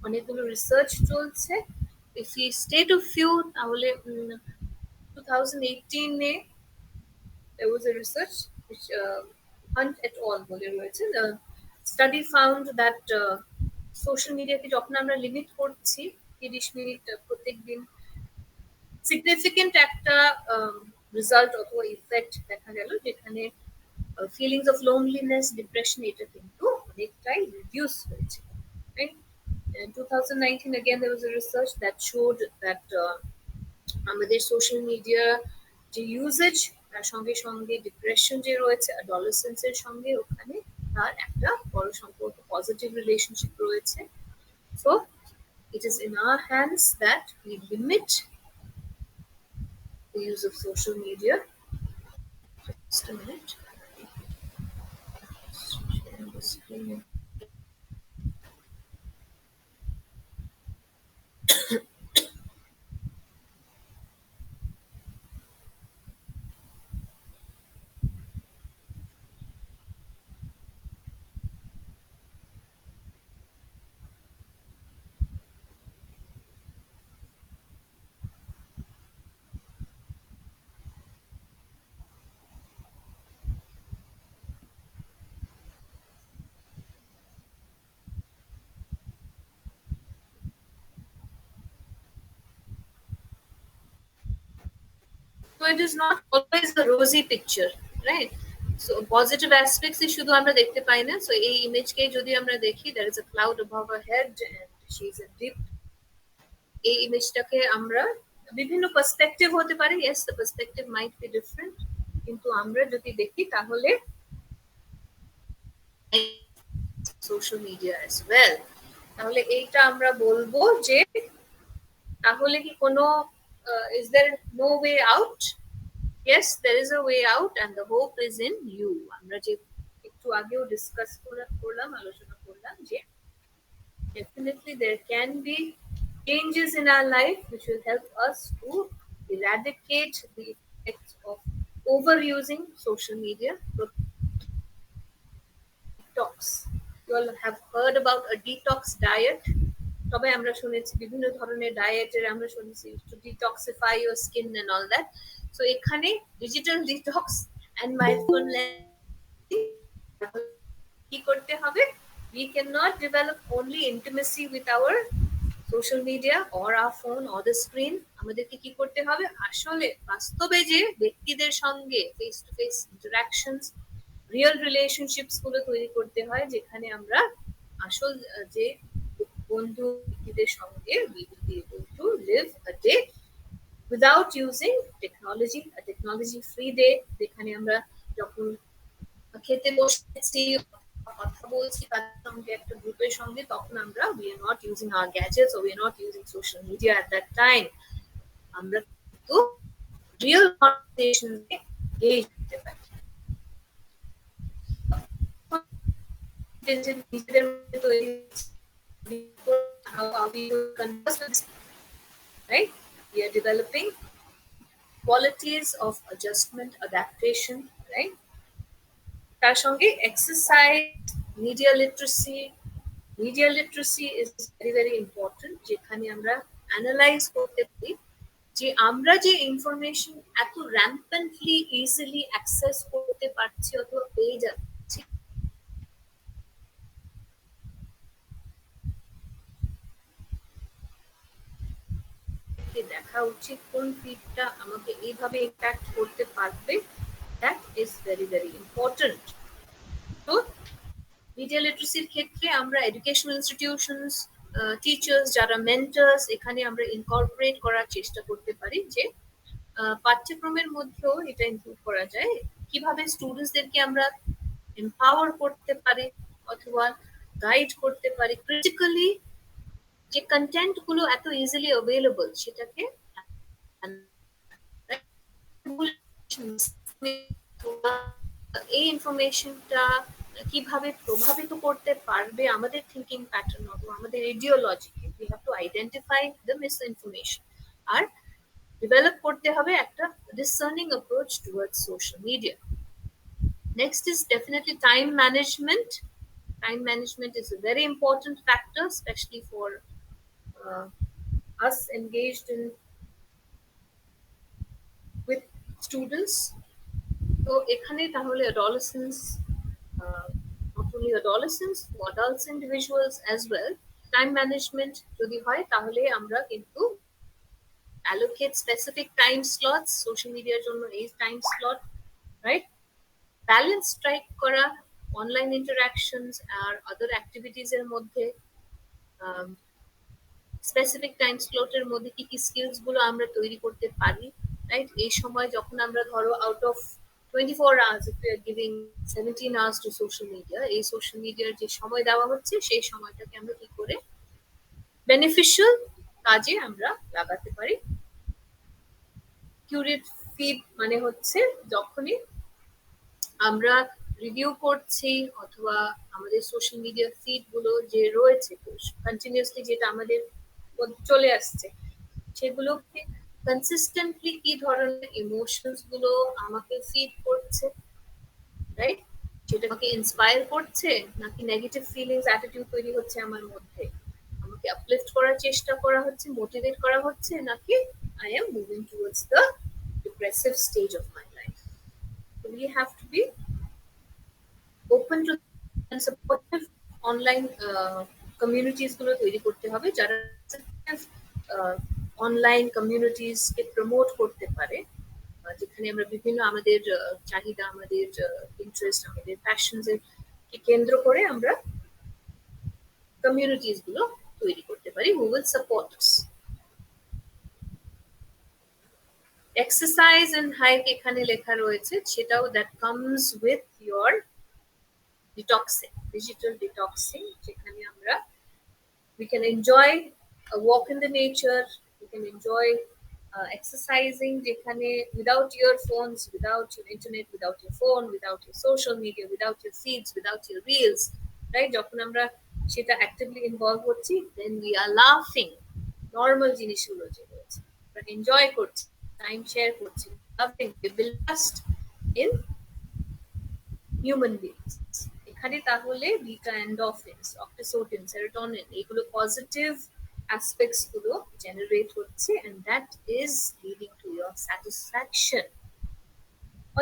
অনেকগুলো research চলছে, if we state a few, তাহলে 2018 এ there was a research which Hunt et al বলে রয়েছে। The study found that social media কে যখন আমরা limit করছি 30 মিনিট প্রত্যেক দিন, সিগনিফিকেন্ট একটা রেজাল্ট অথবা ইফেক্ট দেখা গেল, যেখানে ফিলিংস অফ লোনলিনেস, ডিপ্রেশন, এটা কিন্তু অনেকটাই রিডিউস হয়েছে, right? In 2019 again there was a research that showed that আমাদের সোশ্যাল মিডিয়া যে ইউজেজ, তার সঙ্গে সঙ্গে ডিপ্রেশন যে রয়েছে অ্যাডolescents এর সঙ্গে, ওখানে তার একটা বড় সম্পর্ক, পজিটিভ রিলেশনশিপ রয়েছে। So it is in our hands that we limit the use of social media. Just a minute. Sharing the screen. So it is not always a rosy picture, right? So positive aspects শুধু আমরা দেখতে পাই না। So এই ইমেজকে যদি আমরা দেখি, there is a cloud above her head and she is a deep, এই ইমেজটাকে আমরা বিভিন্ন পার্সপেক্টিভ হতে পারে, yes the perspective might be different, কিন্তু আমরা যদি দেখি তাহলে সোশ্যাল মিডিয়া as well, তাহলে এইটা আমরা বলবো যে তাহলে কি কোনো is there no way out? Yes, there is a way out and the hope is in you। আমরা যে একটু আগেও ডিসকাস করলাম, আলোচনা করলাম যে definitely there can be changes in our life which will help us to eradicate the effects of overusing social media. Detox, you all have heard about a detox diet. তবে আমরা শুনেছি বিভিন্ন ধরনের ডায়েটের আমরা শুনেছি to detoxify your skin and all that. So এখানে digital detox and mindfulness কি করতে হবে? We cannot develop only intimacy with our social media or our phone or the screen. আমাদেরকে কি করতে হবে? আসলে বাস্তবে যে ব্যক্তিদের সঙ্গে face to face interactions, real relationships গুলো তৈরি করতে হয়, যেখানে আমরা আসল যে বন্ধু ব্যক্তিদের সঙ্গে we will be able to live a day without using technology, a technology free day, যেখানে আমরা যখন খেতে বসেছি কথা বলছি তাদের সঙ্গে একটা গ্রুপের সঙ্গে, তখন আমরা we are not using our gadgets or we are not using social media at that time. আমরা কিন্তু real conversation এ engage হতে পারি। নিজেদের মধ্যে তৈরি how are we converse with this, right? We are developing qualities of adjustment, adaptation, right? তার সঙ্গে exercise, media literacy is very very important, যেখানে আমরা analyze করতে পারি যে আমরা যে ইনফরমেশন এত rampantly easily access করতে পারছি অথবা পেয়ে যাচ্ছি, দেখা উচিত কোন ফিডটা আমাকে এইভাবে ইম্প্যাক্ট করতে পারবে, that is very very important. তো মিডিয়া লিটারেসির ক্ষেত্রে আমরা এডুকেশনাল ইনস্টিটিউশনস, টিচার্স যারা মেন্টরস, এখানে আমরা ইনকর্পোরেট করার চেষ্টা করতে পারি যে পাঠ্যক্রমের মধ্যেও এটা ইনক্লুড করা যায়, কিভাবে স্টুডেন্টসদেরকে আমরা এম্পাওয়ার করতে পারি অথবা গাইড করতে পারি, ক্রিটিক্যালি যে কন্টেন্ট গুলো এত ইজিলি অ্যাভেলেবল সেটাকে এই ইনফরমেশনটা কিভাবে প্রভাবিত করতে পারবে আমাদের থিঙ্কিং প্যাটার্ন অথবা আমাদের আইডিওলজিকে। We have to identify the misinformation আর ডেভেলপ করতে হবে একটা discerning approach towards social media. Next is definitely time management. Time management is a very important factor, especially for us engaged in with students. তো এখানে তাহলে adolescents, not only adolescents, adults individuals as well, time management যদি হয় তাহলে আমরা কিন্তু allocate specific time slots social media জন্য, এই time slot, right? Balance strike করা online interactions আর other activities এর মধ্যে, স্পেসিফিক টাইম স্লটের মধ্যে কি কি স্কিলস গুলো আমরা তৈরি করতে পারি, রাইট? এই সময় যখন আমরা ধরো out of 24 hours if we are giving 17 hours to social media, এই সোশ্যাল মিডিয়ার যে সময় দেওয়া হচ্ছে সেই সময়টাকে আমরা কি করে বেনিফিশিয়াল কাজে আমরা লাগাতে পারি। কিউরেট ফিড মানে হচ্ছে যখনই আমরা রিভিউ করছি অথবা আমাদের সোশ্যাল মিডিয়া ফিড গুলো যে রয়েছে কন্টিনিউয়াসলি যেটা আমাদের চলে আসছে, সেগুলোকে কনসিস্টেন্টলি কি ধরনের ইমোশনস গুলো আমাকে ফিড করছে, রাইট? সেটা আমাকে ইন্সপায়ার করছে নাকি নেগেটিভ ফিলিংস অ্যাটিটিউড তৈরি হচ্ছে আমার মধ্যে, আমাকে আপলিফট করার চেষ্টা করা হচ্ছে, মোটিভেট করা হচ্ছে, নাকি I am moving towards the depressive stage of my life. So we have to be open to and supportive online communities গুলো তৈরি করতে হবে, যারা অনলাইন কমিউনিটিস কে প্রমোট করতে পারে, যেখানে আমরা বিভিন্ন আমাদের চাহিদা, আমাদের ইন্টারেস্ট, আমাদের প্যাশনস এর কে কেন্দ্র করে আমরা কমিউনিটিস গুলো তৈরি করতে পারি, who will support us. Exercise and hike এখানে লেখা রয়েছে, সেটাও that comes with your detoxing, digital detoxing, যেখানে আমরা we can enjoy a walk in the nature, we can enjoy exercising যেখানে without your phones, without your internet, without your phone, without your social media, without your feeds, without your reels, right? যখন আমরা সেটা actively involve হচ্ছি, then we are laughing, normal জিনিসগুলো যে রয়েছে আমরা enjoy করছি, টাইম শেয়ার করছি, loving, we build trust in human beings. খালি তাহলে বিটা এন্ডোরফিনস, অক্সিটোসিন, সেরোটোনিন এগুলো পজিটিভ অ্যাসপেক্টস গুলো জেনারেট হচ্ছে, and that is leading to your satisfaction.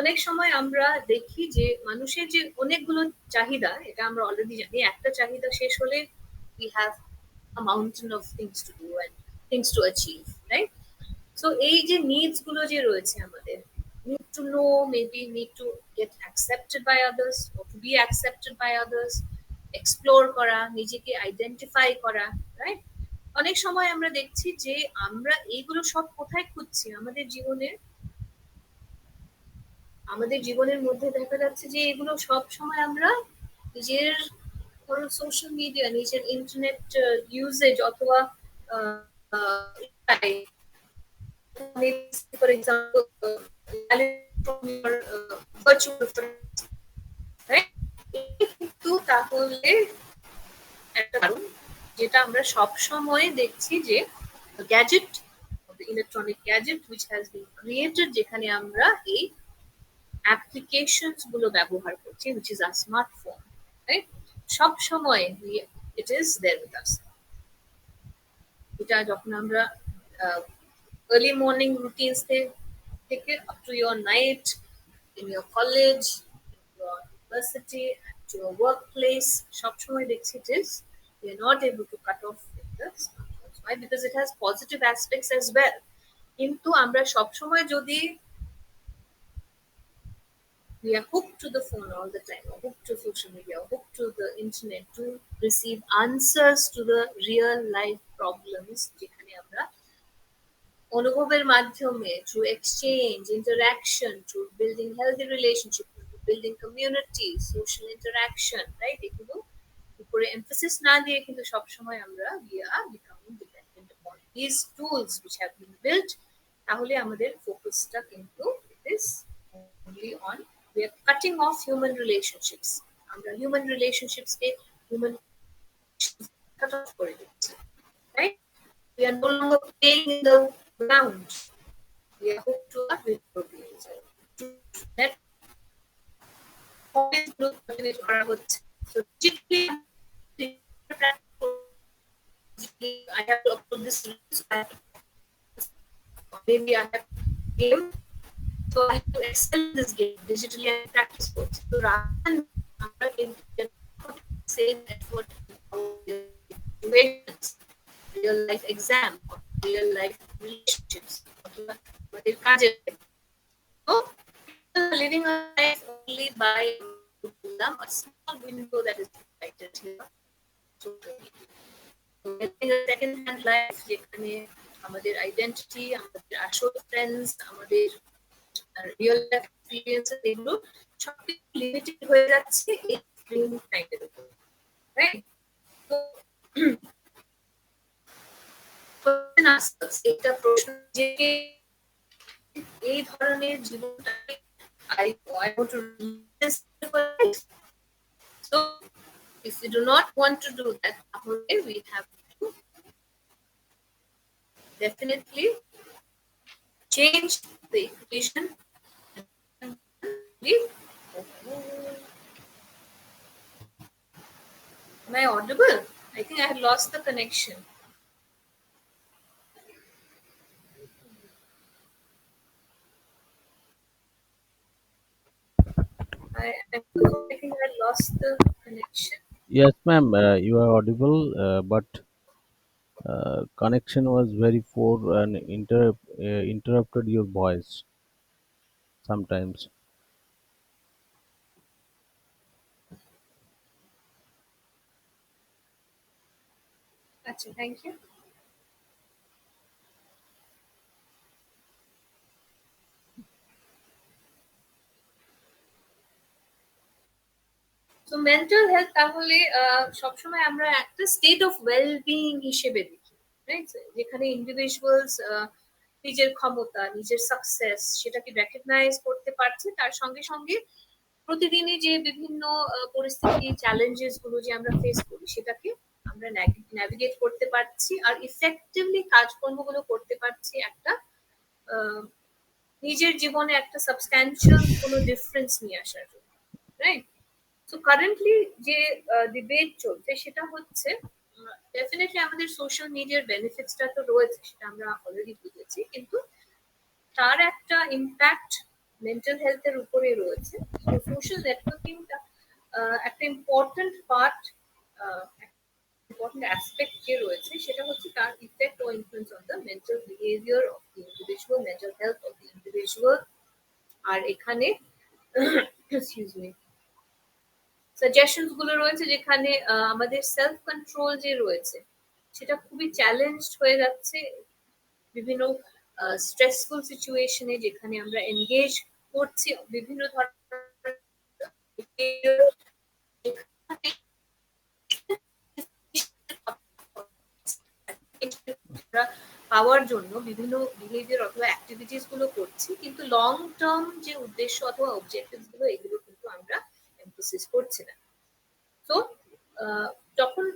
অনেক সময় আমরা দেখি যে মানুষের যে অনেকগুলো চাহিদা, এটা আমরা অলরেডি জানি, একটা চাহিদা শেষ হলে we have a mountain of things to do and things to achieve, right? So এই যে নিডস গুলো যে রয়েছে আমাদের, need to know, maybe need to get accepted by others or to be accepted by others, explore করা, নিজেকে identify করা, right? অনেক সময় আমরা দেখছি যে আমরা এইগুলো সব কোথায় খুঁজছি আমাদের জীবনের মধ্যে দেখা যাচ্ছে যে এগুলো সব সময় আমরা নিজের ধরো সোশ্যাল মিডিয়া, নিজের ইন্টারনেট ইউজেজ অথবা for example from your virtual friends, right? কিন্তু তাহলে একটা কারণ যেটা আমরা সব সময় দেখছি যে gadget, electronic gadget which has been created, যেখানে আমরা এই অ্যাপ্লিকেশনস গুলো ব্যবহার করছি, which is our smartphone, right? সব সময় it is there with us. এটা যখন আমরা early morning routines থেকে up to your night, in your college, in your university, at your workplace, সব সময় দেখছি it is we are not able to cut off with the smartphones. Why? Because it has positive aspects as well. কিন্তু আমরা সব সময় যদি we are hooked to the phone all the time, or hooked to social media, or hooked to the internet to receive answers to the real life problems, যেখানে আমরা অনুভবের মাধ্যমে, through exchange, interaction, through building healthy relationship, building community, social interaction, right? এগুলো উপরে emphasis না দিয়ে কিন্তু সবসময় আমরা we are becoming dependent upon these tools which have been built, তাহলে আমাদের ফোকাসটা কিন্তু is only on, we are cutting off human relationships. আমরা human relationships কে human cut off করে দিচ্ছি, right? We are no longer playing in the ground. We are hooked to our video games. That always look করা হচ্ছে। So typically, I have to upload this, maybe I have game, so I have to excel in this game digitally and practice sports. So rather than same effort in our situations, real life exam, or real life relationships, আমাদের কাজে, so living a life only by a small window that is provided here. So getting a second hand life, যেখানে আমাদের identity, আমাদের আসল friends, আমাদের real life experience এগুলো সবকিছু limited হয়ে যাচ্ছে এই স্ক্রিন টাইমের উপর, রাইট? তো একটা প্রশ্ন যে এই ধরনের জীবনটাকে I want to live this life. So if we do not want to do that, we have to definitely change the equation. Am I audible? I think I had lost the connection. I think I lost the connection. Yes, ma'am, you are audible, but connection was very poor and interrupted your voice sometimes. Achha, thank you. So mental health তাহলে সবসময় আমরা একটা state of well being হিসেবে দেখি, right? যেখানে individuals নিজের ক্ষমতা, নিজের সাকসেস সেটাকে রেকগনাইজ করতে পারছে, তার সঙ্গে সঙ্গে প্রতিদিনই যে বিভিন্ন পরিস্থিতি, চ্যালেঞ্জেস গুলো যে আমরা ফেস করি সেটাকে আমরা ন্যাভিগেট করতে পারছি, আর ইফেক্টিভলি কাজকর্মগুলো করতে পারছি, একটা নিজের জীবনে একটা সাবস্ট্যান্সিয়াল কোনো ডিফারেন্স নিয়ে আসার জন্য, রাইট? So সো কারেন্টলি যে ডিবেট চলছে সেটা হচ্ছে ডেফিনেটলি আমাদের সোশ্যাল মিডিয়ার বেনিফিটসটা তো রয়েছে, সেটা আমরা অলরেডি বুঝেছি, কিন্তু তার একটা ইম্প্যাক্ট মেন্টাল হেলথের উপরে রয়েছে। সোশ্যাল নেটওয়ার্কিংটা একটা ইম্পর্টেন্ট পার্ট, ইম্পর্টেন্ট অ্যাসপেক্ট যে রয়েছে সেটা হচ্ছে তার ইফেক্ট ও influence on the mental behaviour of the individual, mental health of the individual. আর এখানে এক্সকিউজ মি সাজেশনস গুলো রয়েছে যেখানে আমাদের সেলফ কন্ট্রোল যে রয়েছে সেটা খুবই চ্যালেঞ্জড হয়ে যাচ্ছে বিভিন্ন স্ট্রেসফুল সিচুয়েশনে, যেখানে আমরা এনগেজ করছি বিভিন্ন ধরনের পাওয়ার জন্য বিভিন্ন বিহেভিয়ার অথবা অ্যাক্টিভিটিস গুলো করছি, কিন্তু লং টার্ম যে উদ্দেশ্য অথবা অবজেক্টিভস গুলো এগুলো কিন্তু আমরা এমফোসিস করছি না। তো যখন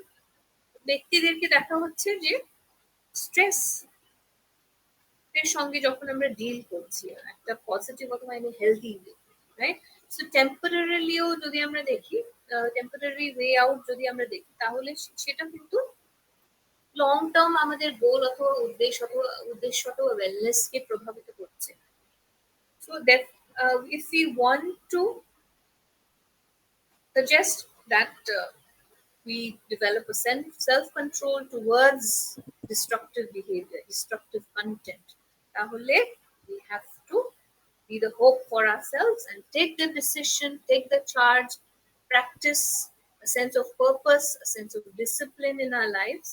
ব্যক্তিদেরকে দেখা হচ্ছে যে স্ট্রেস এর সঙ্গে যখন আমরা ডিল করছি একটা পজিটিভ অথবা হেলদি ওয়ে, রাইট? সো টেম্পোরারিলিও যদি আমরা দেখি, টেম্পোরারি ওয়ে আউট যদি আমরা দেখি, তাহলে সেটা কিন্তু লং টার্ম আমাদের গোল অথবা উদ্দেশ্য অথবা ওয়েলনেস কে প্রভাবিত করছে। So that if you want to suggest that we develop a self-control towards destructive behavior, destructive content, তাহলে we have to be the hope for ourselves and take the decision, take the charge, practice a sense of purpose, a sense of discipline in our lives.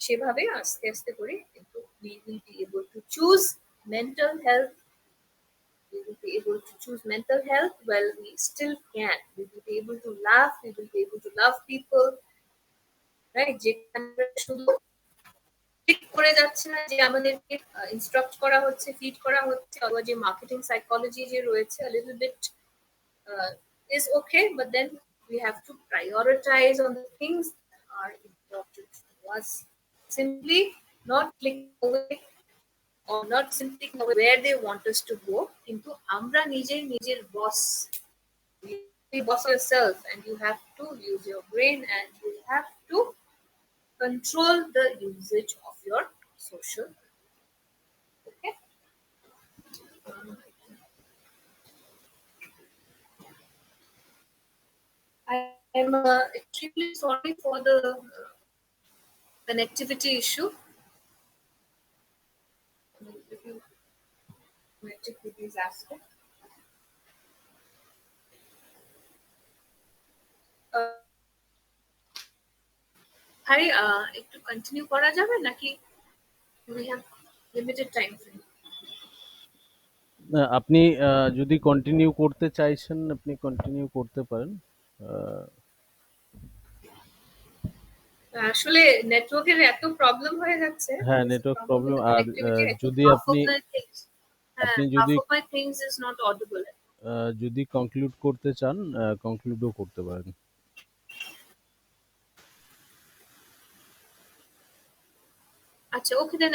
সেভাবে আস্তে আস্তে করে কিন্তু we will be able to choose mental health. We will be able to choose mental health while we still can. We will be able to laugh, we will be able to love people, right? যেখানে শুধু ঠিক করে যাচ্ছে না যে আমাদেরকে instruct করা হচ্ছে, ফিড করা হচ্ছে, অথবা যে মার্কেটিং সাইকোলজি যে রয়েছে a little bit is okay, but then we have to prioritize on the things that are important to us. Simply not click away or not simply where they want us to go, কিন্তু আমরা নিজের বস. You be boss yourself and you have to use your brain and you have to control the usage of your social. Okay. I am extremely sorry for the connectivity issue. If you connected with these aspects. Hari, একটু continue করা যাবে নাকি we have limited time frame? আপনি যদি continue করতে চাইছেন আপনি continue করতে পারেন। আসলে নেটওয়ার্কের এত প্রবলেম হয়ে যাচ্ছে। হ্যাঁ, নেটওয়ার্ক প্রবলেম। আর যদি আপনি যদি half of my things is not audible. যদি কনক্লুড করতে চান কনক্লুডও করতে পারেন। আচ্ছা, okay then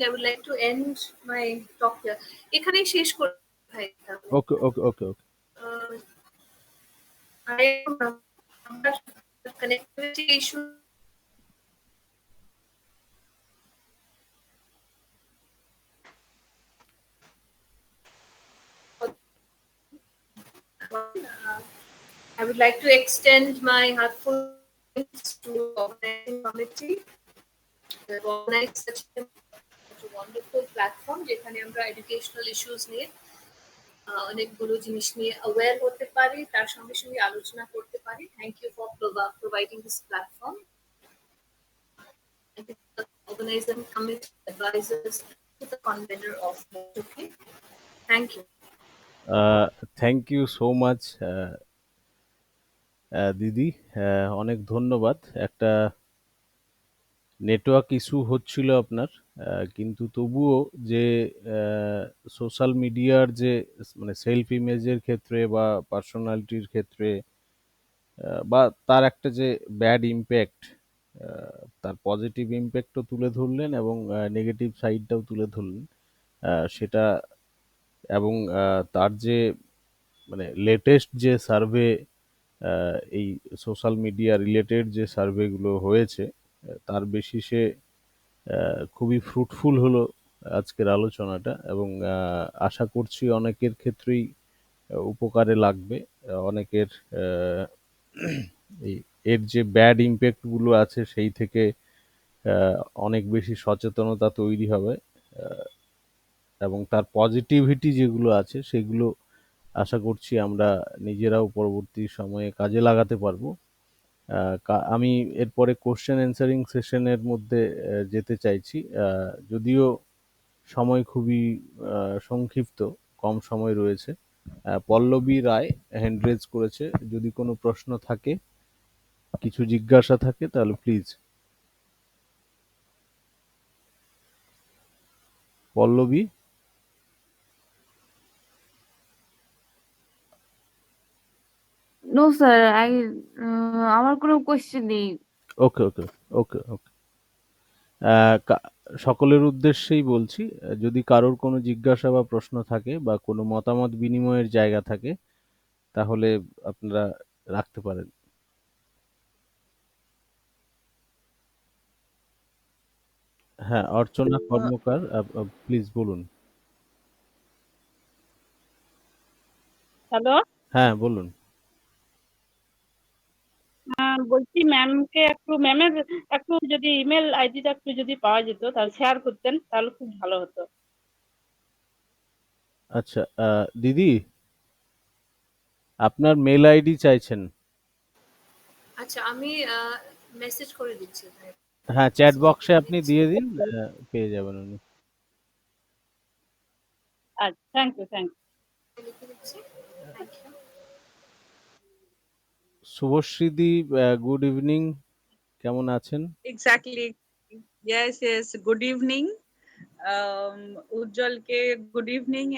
I would like to end my talk here. এখানেই শেষ করব ভাই। ওকে ওকে ওকে ওকে। I am connectivity issue. I would like to extend my heartfelt thanks to the organizing committee that organized such a wonderful platform যেখানে আমরা educational issues নিয়ে অনেকগুলো জিনিস নিয়ে অ্যাওয়্যার হতে পারি, তার সঙ্গে সঙ্গে আলোচনা করতে পারি। Thank you for providing this platform. Organizing committee advisors to the convener of Motoki. Thank you. Thank you so much দিদি, অনেক ধন্যবাদ। একটা নেটওয়ার্ক ইস্যু হচ্ছিল আপনার, কিন্তু তবুও যে সোশ্যাল মিডিয়ার যে মানে সেলফ ইমেজের ক্ষেত্রে বা পার্সোনালিটির ক্ষেত্রে বা তার একটা যে ব্যাড ইম্প্যাক্ট, তার পজিটিভ ইম্প্যাক্টও তুলে ধরলেন এবং নেগেটিভ সাইডটাও তুলে ধরলেন সেটা, এবং তার যে মানে লেটেস্ট যে সার্ভে, এই সোশ্যাল মিডিয়া রিলেটেড যে সার্ভেগুলো হয়েছে, তার বেসিসে খুবই ফ্রুটফুল হলো আজকের আলোচনাটা, এবং আশা করছি অনেকের ক্ষেত্রেই উপকারে লাগবে। অনেকের আহ, এই এর যে ব্যাড ইম্প্যাক্ট গুলো আছে সেই থেকে আহ, অনেক বেশি সচেতনতা তৈরি হবে, আহ, এবং তার পজিটিভিটি যেগুলো আছে সেগুলো আশা করছি আমরা নিজেরাও পরবর্তী সময়ে কাজে লাগাতে পারবো। আমি এরপরে কোশ্চেন অ্যান্সারিং সেশনের মধ্যে যেতে চাইছি, যদিও সময় খুবই সংক্ষিপ্ত, কম সময় রয়েছে। পল্লবী রায় হ্যান্ড রেজ করেছে, যদি কোনো প্রশ্ন থাকে, কিছু জিজ্ঞাসা থাকে, তাহলে প্লিজ। পল্লবী? নো স্যার, আমার কোনো কোয়েশ্চেন নেই। ওকে, ওকে, ওকে, ওকে। আহ, কা- সকলের উদ্দেশ্যেই বলছি, যদি কারোর কোনো জিজ্ঞাসা বা প্রশ্ন থাকে বা কোনো মতামত বিনিময়ের জায়গা থাকে, তাহলে আপনারা রাখতে পারেন। হ্যাঁ, অর্চনা কর্মকার, প্লিজ বলুন। হ্যালো, হ্যাঁ, বলুন। বলছি ম্যামকে ম্যামের একটু যদি ইমেল আইডিটা একটু যদি পাওয়া যেত তাহলে শেয়ার করতেন তাহলে খুব ভালো হতো। আচ্ছা, দিদি, আপনার মেল আইডি চাইছেন? আচ্ছা, আমি মেসেজ করে দিচ্ছি ভাই, হ্যাঁ, চ্যাট মেসেজে বক্সে লিখে আপনি দিচ্ছি। দিয়ে দিন, পেয়ে যাবেন উনি। আচ্ছা, থ্যাংক ইউ, থ্যাংক ইউ। লিখে দিচ্ছি। Thank you. শুভশ্রীদি, গুড ইভিনিং, কেমন আছেন? Exactly. Yes, yes. Good evening. Ujjwal ke good evening,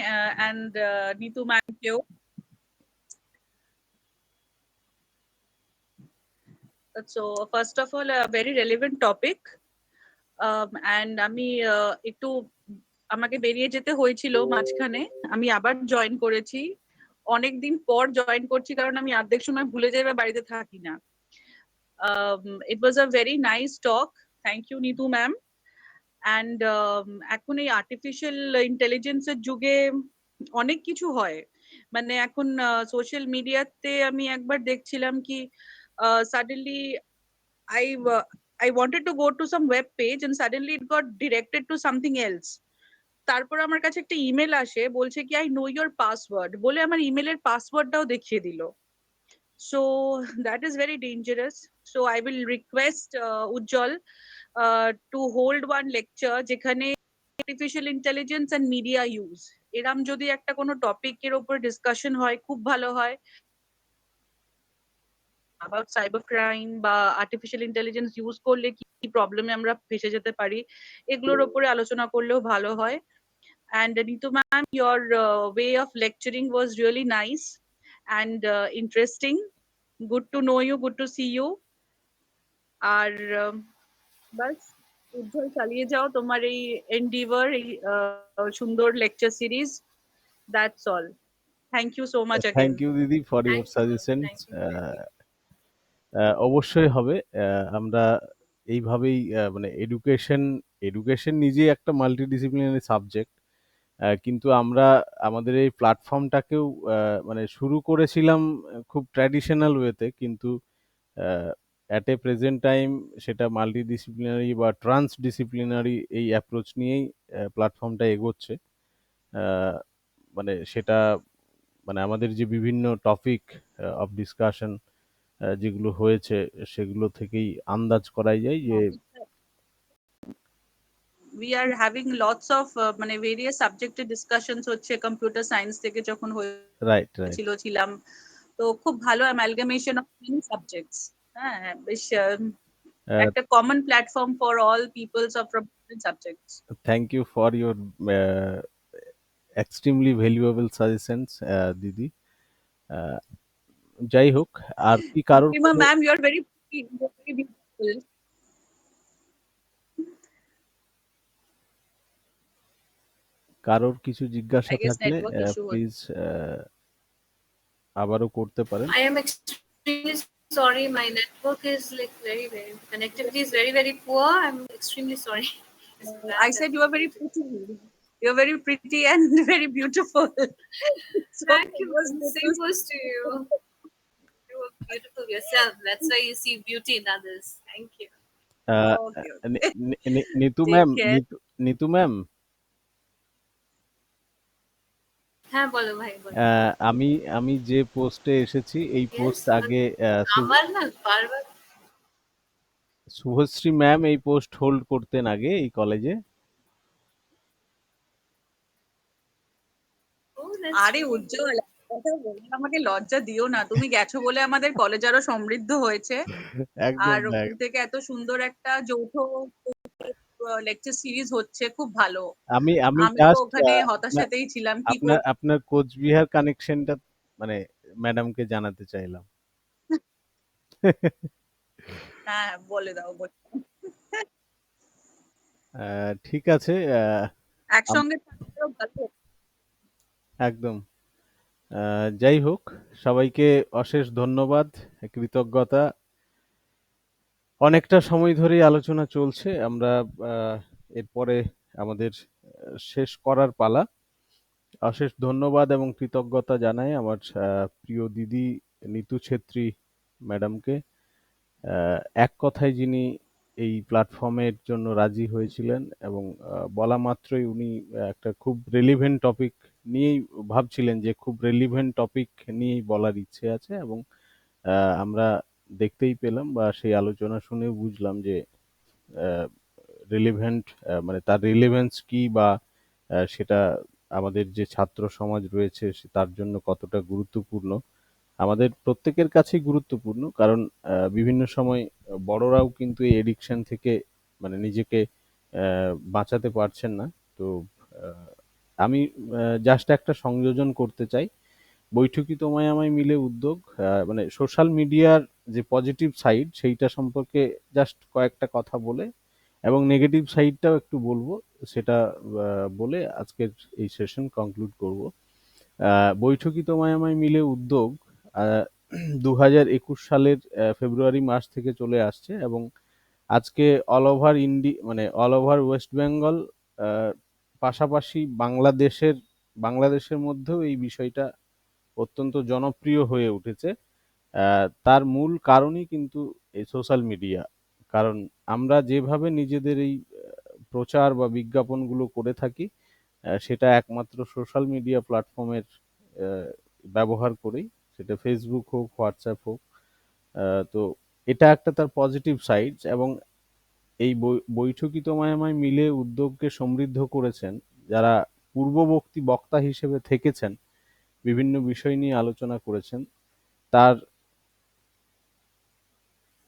and Neetu ma'am ke. So first of all, a very relevant topic. And আমি একটু আমাকে বেরিয়ে যেতে হয়েছিল মাঝখানে, আমি আবার জয়েন করেছি। অনেকদিন পর জয়েন করছি কারণ আমি অর্ধেক সময় ভুলে যাই বা বাড়িতে থাকি না। It was a very nice talk. Thank you, Neetu ma'am. And এখন এই আর্টিফিশিয়াল ইন্টেলিজেন্সের যুগে অনেক কিছু হয়। মানে এখন সোশ্যাল মিডিয়াতে আমি একবার দেখছিলাম কি suddenly I I wanted to go to some web page and suddenly it got directed to something else. তারপর আমার কাছে একটা ইমেল আসে, বলছে কি আই নো ইয়োর পাসওয়ার্ড বলে আমার ইমেলের পাসওয়ার্ডটাও দেখিয়ে দিল। So that is very dangerous. So I will request Ujjwal to hold one lecture যেখানে artificial intelligence and media use, এরম যদি একটা কোনো টপিকের উপর ডিসকাশন হয় খুব ভালো হয়। অ্যাবাউট সাইবার ক্রাইম বা আর্টিফিশিয়াল ইন্টেলিজেন্স ইউজ করলে কি কি প্রবলেমে আমরা ফেসে যেতে পারি, এগুলোর উপরে আলোচনা করলেও ভালো হয়। And Neetu ma'am, your way of lecturing was really nice and interesting. Good to know you, good to see you. আর বাস, উজ্জ্বল চালিয়ে যাও তোমার এই এন্ডিভার, এই সুন্দর lecture series. That's all. Thank you so much thank again. You দিদি for your thank you ma'am, suggestions. Thank you, thank you. অবশ্যই হবে। আমরা এইভাবেই, মানে এডুকেশন এডুকেশন নিজেই একটা মাল্টিডিসিপ্লিনারি সাবজেক্ট, কিন্তু আমরা আমাদের এই প্ল্যাটফর্মটাকেও মানে শুরু করেছিলাম খুব ট্র্যাডিশনাল ওয়েতে, কিন্তু অ্যাট এ প্রেজেন্ট টাইম সেটা মাল্টিডিসিপ্লিনারি বা ট্রান্সডিসিপ্লিনারি এই অ্যাপ্রোচ নিয়েই প্ল্যাটফর্মটা এগোচ্ছে। আহ, মানে সেটা, মানে আমাদের যে বিভিন্ন টপিক অফ ডিসকাশন যেগুলো হয়েছে, সেগুলো থেকেই আন্দাজ করাই যায় যে we are having lots of মানে ভেরিয়াস সাবজেক্টের ডিসকাশনস হচ্ছে, কম্পিউটার সায়েন্স থেকে যখন রাইট, রাইট। ছিলাম, তো খুব ভালো অ্যামালগামেশন অফ মেনি সাবজেক্টস। হ্যাঁ, বেশ একটা common platform for all peoples of different subjects. Thank you for your extremely valuable suggestions, দিদি। আহ, যাই হোক, আর কি কারোর Fatima কোনো ma'am, you're very pretty, you're very beautiful. কারোর কিছু জিজ্ঞাসা I guess থাকলে network issue. প্লিজ আবারও করতে পারেন। I am extremely sorry. My network is like very connectivity is very poor. I'm extremely sorry. It's bad I said you are very connectivity. pretty. You're very pretty and very beautiful. So Thank it you. was good to Same goes to you. You are beautiful yourself. That's why you see beauty in others. Thank you. Okay, নি- okay. Nitu Take ma'am, care. Nitu ma'am, হ্যাঁ বলো ভাই বলো। আমি আমি যে পোস্টে এসেছি এই Yes, পোস্ট আগে আমার না বারবার শুভশ্রী ম্যাম এই পোস্ট হোল্ড করতেন আগে এই কলেজে। oh that's আরে really good. উজ্জ্বল, একটা কথা বলে আমাকে লজ্জা দিও না। তুমি গেছো বলে আমাদের কলেজ আরো সমৃদ্ধ হয়েছে। একদম আর না, ওখান থেকে এত সুন্দর একটা যৌথ লেকচার সিরিজ হচ্ছে, খুব ভালো। আমি আমি আমি তো জাস্ট ওখানে হতাশাতেই ছিলাম কি আপনার আপনার কোচবিহার কানেকশনটা মানে ম্যাডামকে জানাতে চাইলাম। হ্যাঁ, বলে দাও বলে দাও। ঠিক আছে, একসঙ্গে থাকলেও ভালো। একদম। যাই হোক, সবাইকে অশেষ ধন্যবাদ, কৃতজ্ঞতা। অনেকটা সময় ধরেই আলোচনা চলছে, আমরা এরপরে আমাদের শেষ করার পালা। অশেষ ধন্যবাদ এবং কৃতজ্ঞতা জানাই আমার প্রিয় দিদি নিতু ছেত্রী ম্যাডামকে। এক কথায় যিনি এই প্ল্যাটফর্মের জন্য রাজি হয়েছিলেন এবং বলা মাত্রই উনি একটা খুব রেলিভেন্ট টপিক নিয়েই ভাবছিলেন যে খুব রেলিভেন্ট টপিক নিয়েই বলার ইচ্ছে আছে, এবং আমরা দেখতেই পেলাম বা সেই আলোচনা শুনে বুঝলাম যে রিলেভেন্ট মানে তার রিলেভেন্স কি, বা সেটা আমাদের যে ছাত্র সমাজ রয়েছে তার জন্য কতটা গুরুত্বপূর্ণ, আমাদের প্রত্যেকের কাছেই গুরুত্বপূর্ণ। কারণ বিভিন্ন সময় বড়রাও কিন্তু এই এডিকশন থেকে মানে নিজেকে বাঁচাতে পারছেন না। তো আহ, আমি জাস্ট একটা সংযোজন করতে চাই। বৈঠকি তোমায় আমায় মিলে উদ্যোগ মানে সোশ্যাল মিডিয়ার যে পজিটিভ সাইড সেইটা সম্পর্কে জাস্ট কয়েকটা কথা বলে, এবং নেগেটিভ সাইডটাও একটু বলবো, সেটা বলে আজকের এই সেশন কনক্লুড করব। বৈঠকি তোমায় আমায় মিলে উদ্যোগ 2021 সালের ফেব্রুয়ারি মাস থেকে চলে আসছে, এবং আজকে অল ওভার মানে অল ওভার ওয়েস্ট বেঙ্গল, পাশাপাশি বাংলাদেশের মধ্যেও এই বিষয়টা অত্যন্ত জনপ্রিয় হয়ে উঠেছে। তার মূল কারণই কিন্তু এই সোশ্যাল মিডিয়া। কারণ আমরা যেভাবে নিজেদের এই প্রচার বা বিজ্ঞাপনগুলো করে থাকি, সেটা একমাত্র সোশ্যাল মিডিয়া প্ল্যাটফর্মের ব্যবহার করেই, সেটা ফেসবুক হোক, হোয়াটসঅ্যাপ হোক। তো এটা একটা তার পজিটিভ সাইড, এবং এই বৈঠকি তোমায় আমায় মিলে উদ্যোগকে সমৃদ্ধ করেছেন যারা পূর্ববর্তী বক্তা হিসেবে থেকেছেন, বিভিন্ন বিষয় নিয়ে আলোচনা করেছেন। তার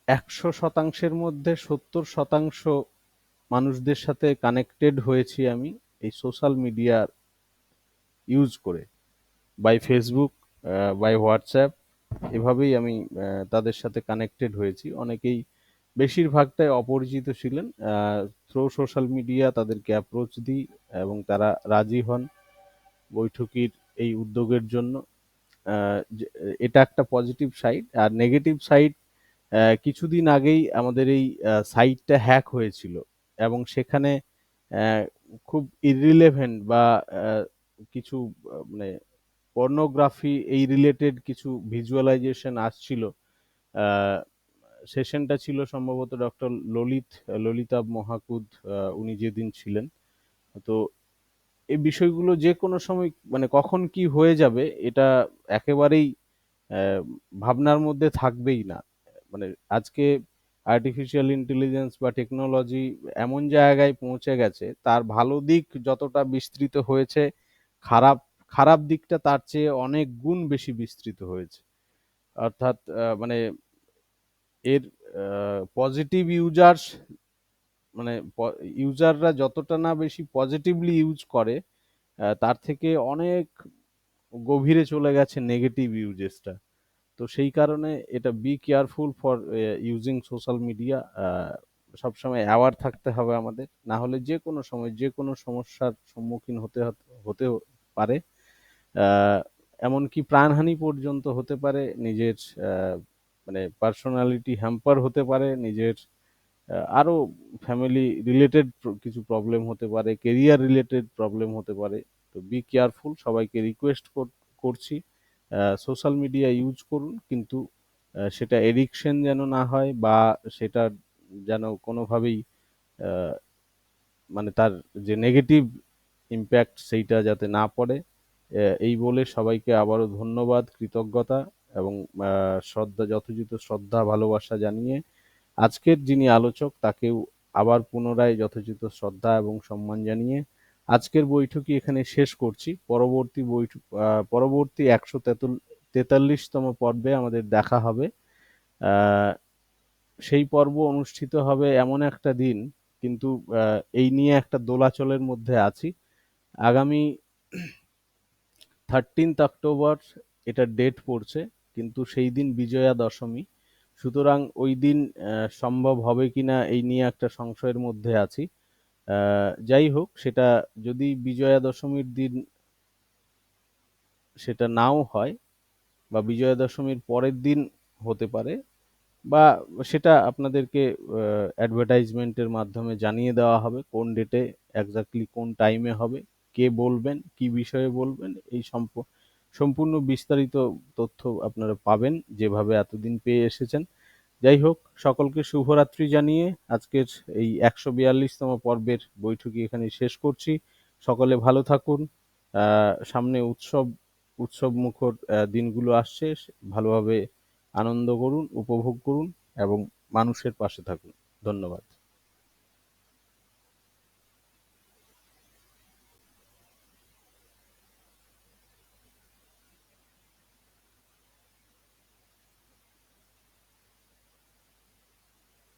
100%-এর মধ্যে 70% মানুষদের সাথে কানেক্টেড হয়েছি আমি এই সোশ্যাল মিডিয়া ইউজ করে, বাই ফেসবুক, বাই হোয়াটসঅ্যাপ। এভাবেই আমি তাদের সাথে কানেক্টেড হয়েছি। অনেকেই, বেশিরভাগটাই অপরিচিত ছিলেন। থ্রু সোশ্যাল মিডিয়া তাদেরকে অ্যাপ্রোচ দিই এবং তারা রাজি হন বৈঠকির এই উদ্যোগের জন্য। এটা একটা পজিটিভ সাইড। আর নেগেটিভ সাইড, কিছুদিন আগেই আমাদের এই সাইটটা হ্যাক হয়েছিল, এবং সেখানে আহ, খুব ইররিলেভেন্ট বা কিছু মানে পর্নোগ্রাফি এই রিলেটেড কিছু ভিজুয়ালাইজেশন আসছিল। সেশনটা ছিল সম্ভবত ডক্টর ললিতা মহাকুদ, উনি যেদিন ছিলেন। তো এই বিষয়গুলো যে কোনো সময় মানে কখন কি হয়ে যাবে এটা একেবারেই আহ, ভাবনার মধ্যে থাকবেই না। মানে আজকে আর্টিফিশিয়াল ইন্টেলিজেন্স বা টেকনোলজি এমন জায়গায় পৌঁছে গেছে, তার ভালো দিক যতটা বিস্তৃত হয়েছে, খারাপ খারাপ দিকটা তার চেয়ে অনেক গুণ বেশি বিস্তৃত হয়েছে। অর্থাৎ মানে এর পজিটিভ ইউজার্স মানে ইউজাররা যতটা না বেশি পজিটিভলি ইউজ করে, তার থেকে অনেক গভীরে চলে গেছে নেগেটিভ ইউজেসটা। তো সেই কারণে এটা be careful for using social media. সবসময় অ্যাওয়ার থাকতে হবে আমাদের, না হলে যে কোনো সময় যে কোনো সমস্যার সম্মুখীন হতে পারে। এমনকি প্রাণহানি পর্যন্ত হতে পারে, নিজের মানে পার্সোনালিটি হ্যাম্পার হতে পারে, নিজের আরো ফ্যামিলি রিলেটেড কিছু প্রবলেম হতে পারে, কেরিয়ার রিলেটেড প্রবলেম হতে পারে। তো বি কেয়ারফুল, সবাইকে রিকোয়েস্ট করছি সোশ্যাল মিডিয়া ইউজ করুন, কিন্তু সেটা এডিকশন যেন না হয়, বা সেটা যেন কোনোভাবেই আহ, মানে তার যে নেগেটিভ ইম্প্যাক্ট সেইটা যাতে না পড়ে। এই বলে সবাইকে আবারও ধন্যবাদ, কৃতজ্ঞতা এবং শ্রদ্ধা, যথোচিত শ্রদ্ধা ভালোবাসা জানিয়ে আজকের যিনি আলোচক তাকেও আবার পুনরায় যথোচিত শ্রদ্ধা এবং সম্মান জানিয়ে আজকের বৈঠকই এখানে শেষ করছি। পরবর্তী বৈঠক পরবর্তী 143তম পর্বে আমাদের দেখা হবে। সেই পর্ব অনুষ্ঠিত হবে এমন একটা দিন, কিন্তু এই নিয়ে একটা দোলাচলের মধ্যে আছি। আগামী 13 অক্টোবর এটা ডেট পড়ছে, কিন্তু সেই দিন বিজয়া দশমী। সুতরাং ওই দিন সম্ভব হবে কিনা এই নিয়ে একটা সংশয়ের মধ্যে আছি। যাই হোক, সেটা যদি বিজয়া দশমীর দিন সেটা নাও হয়, বা বিজয়া দশমীর পরের দিন হতে পারে, বা সেটা আপনাদেরকে অ্যাডভার্টাইজমেন্টের মাধ্যমে জানিয়ে দেওয়া হবে কোন ডেটে এক্স্যাক্টলি কোন টাইমে হবে, কে বলবেন, কি বিষয়ে বলবেন, এই সম্পূর্ণ বিস্তারিত তথ্য আপনারা পাবেন যেভাবে এতদিন পেয়ে এসেছেন। যাই হোক, সকলকে শুভরাত্রি জানিয়ে আজকের এই 142তম পর্বের বৈঠকি এখানে শেষ করছি। সকলে ভালো থাকুন। সামনে উৎসব মুখর দিনগুলো আসছে, ভালোভাবে আনন্দ করুন, উপভোগ করুন এবং মানুষের পাশে থাকুন। ধন্যবাদ।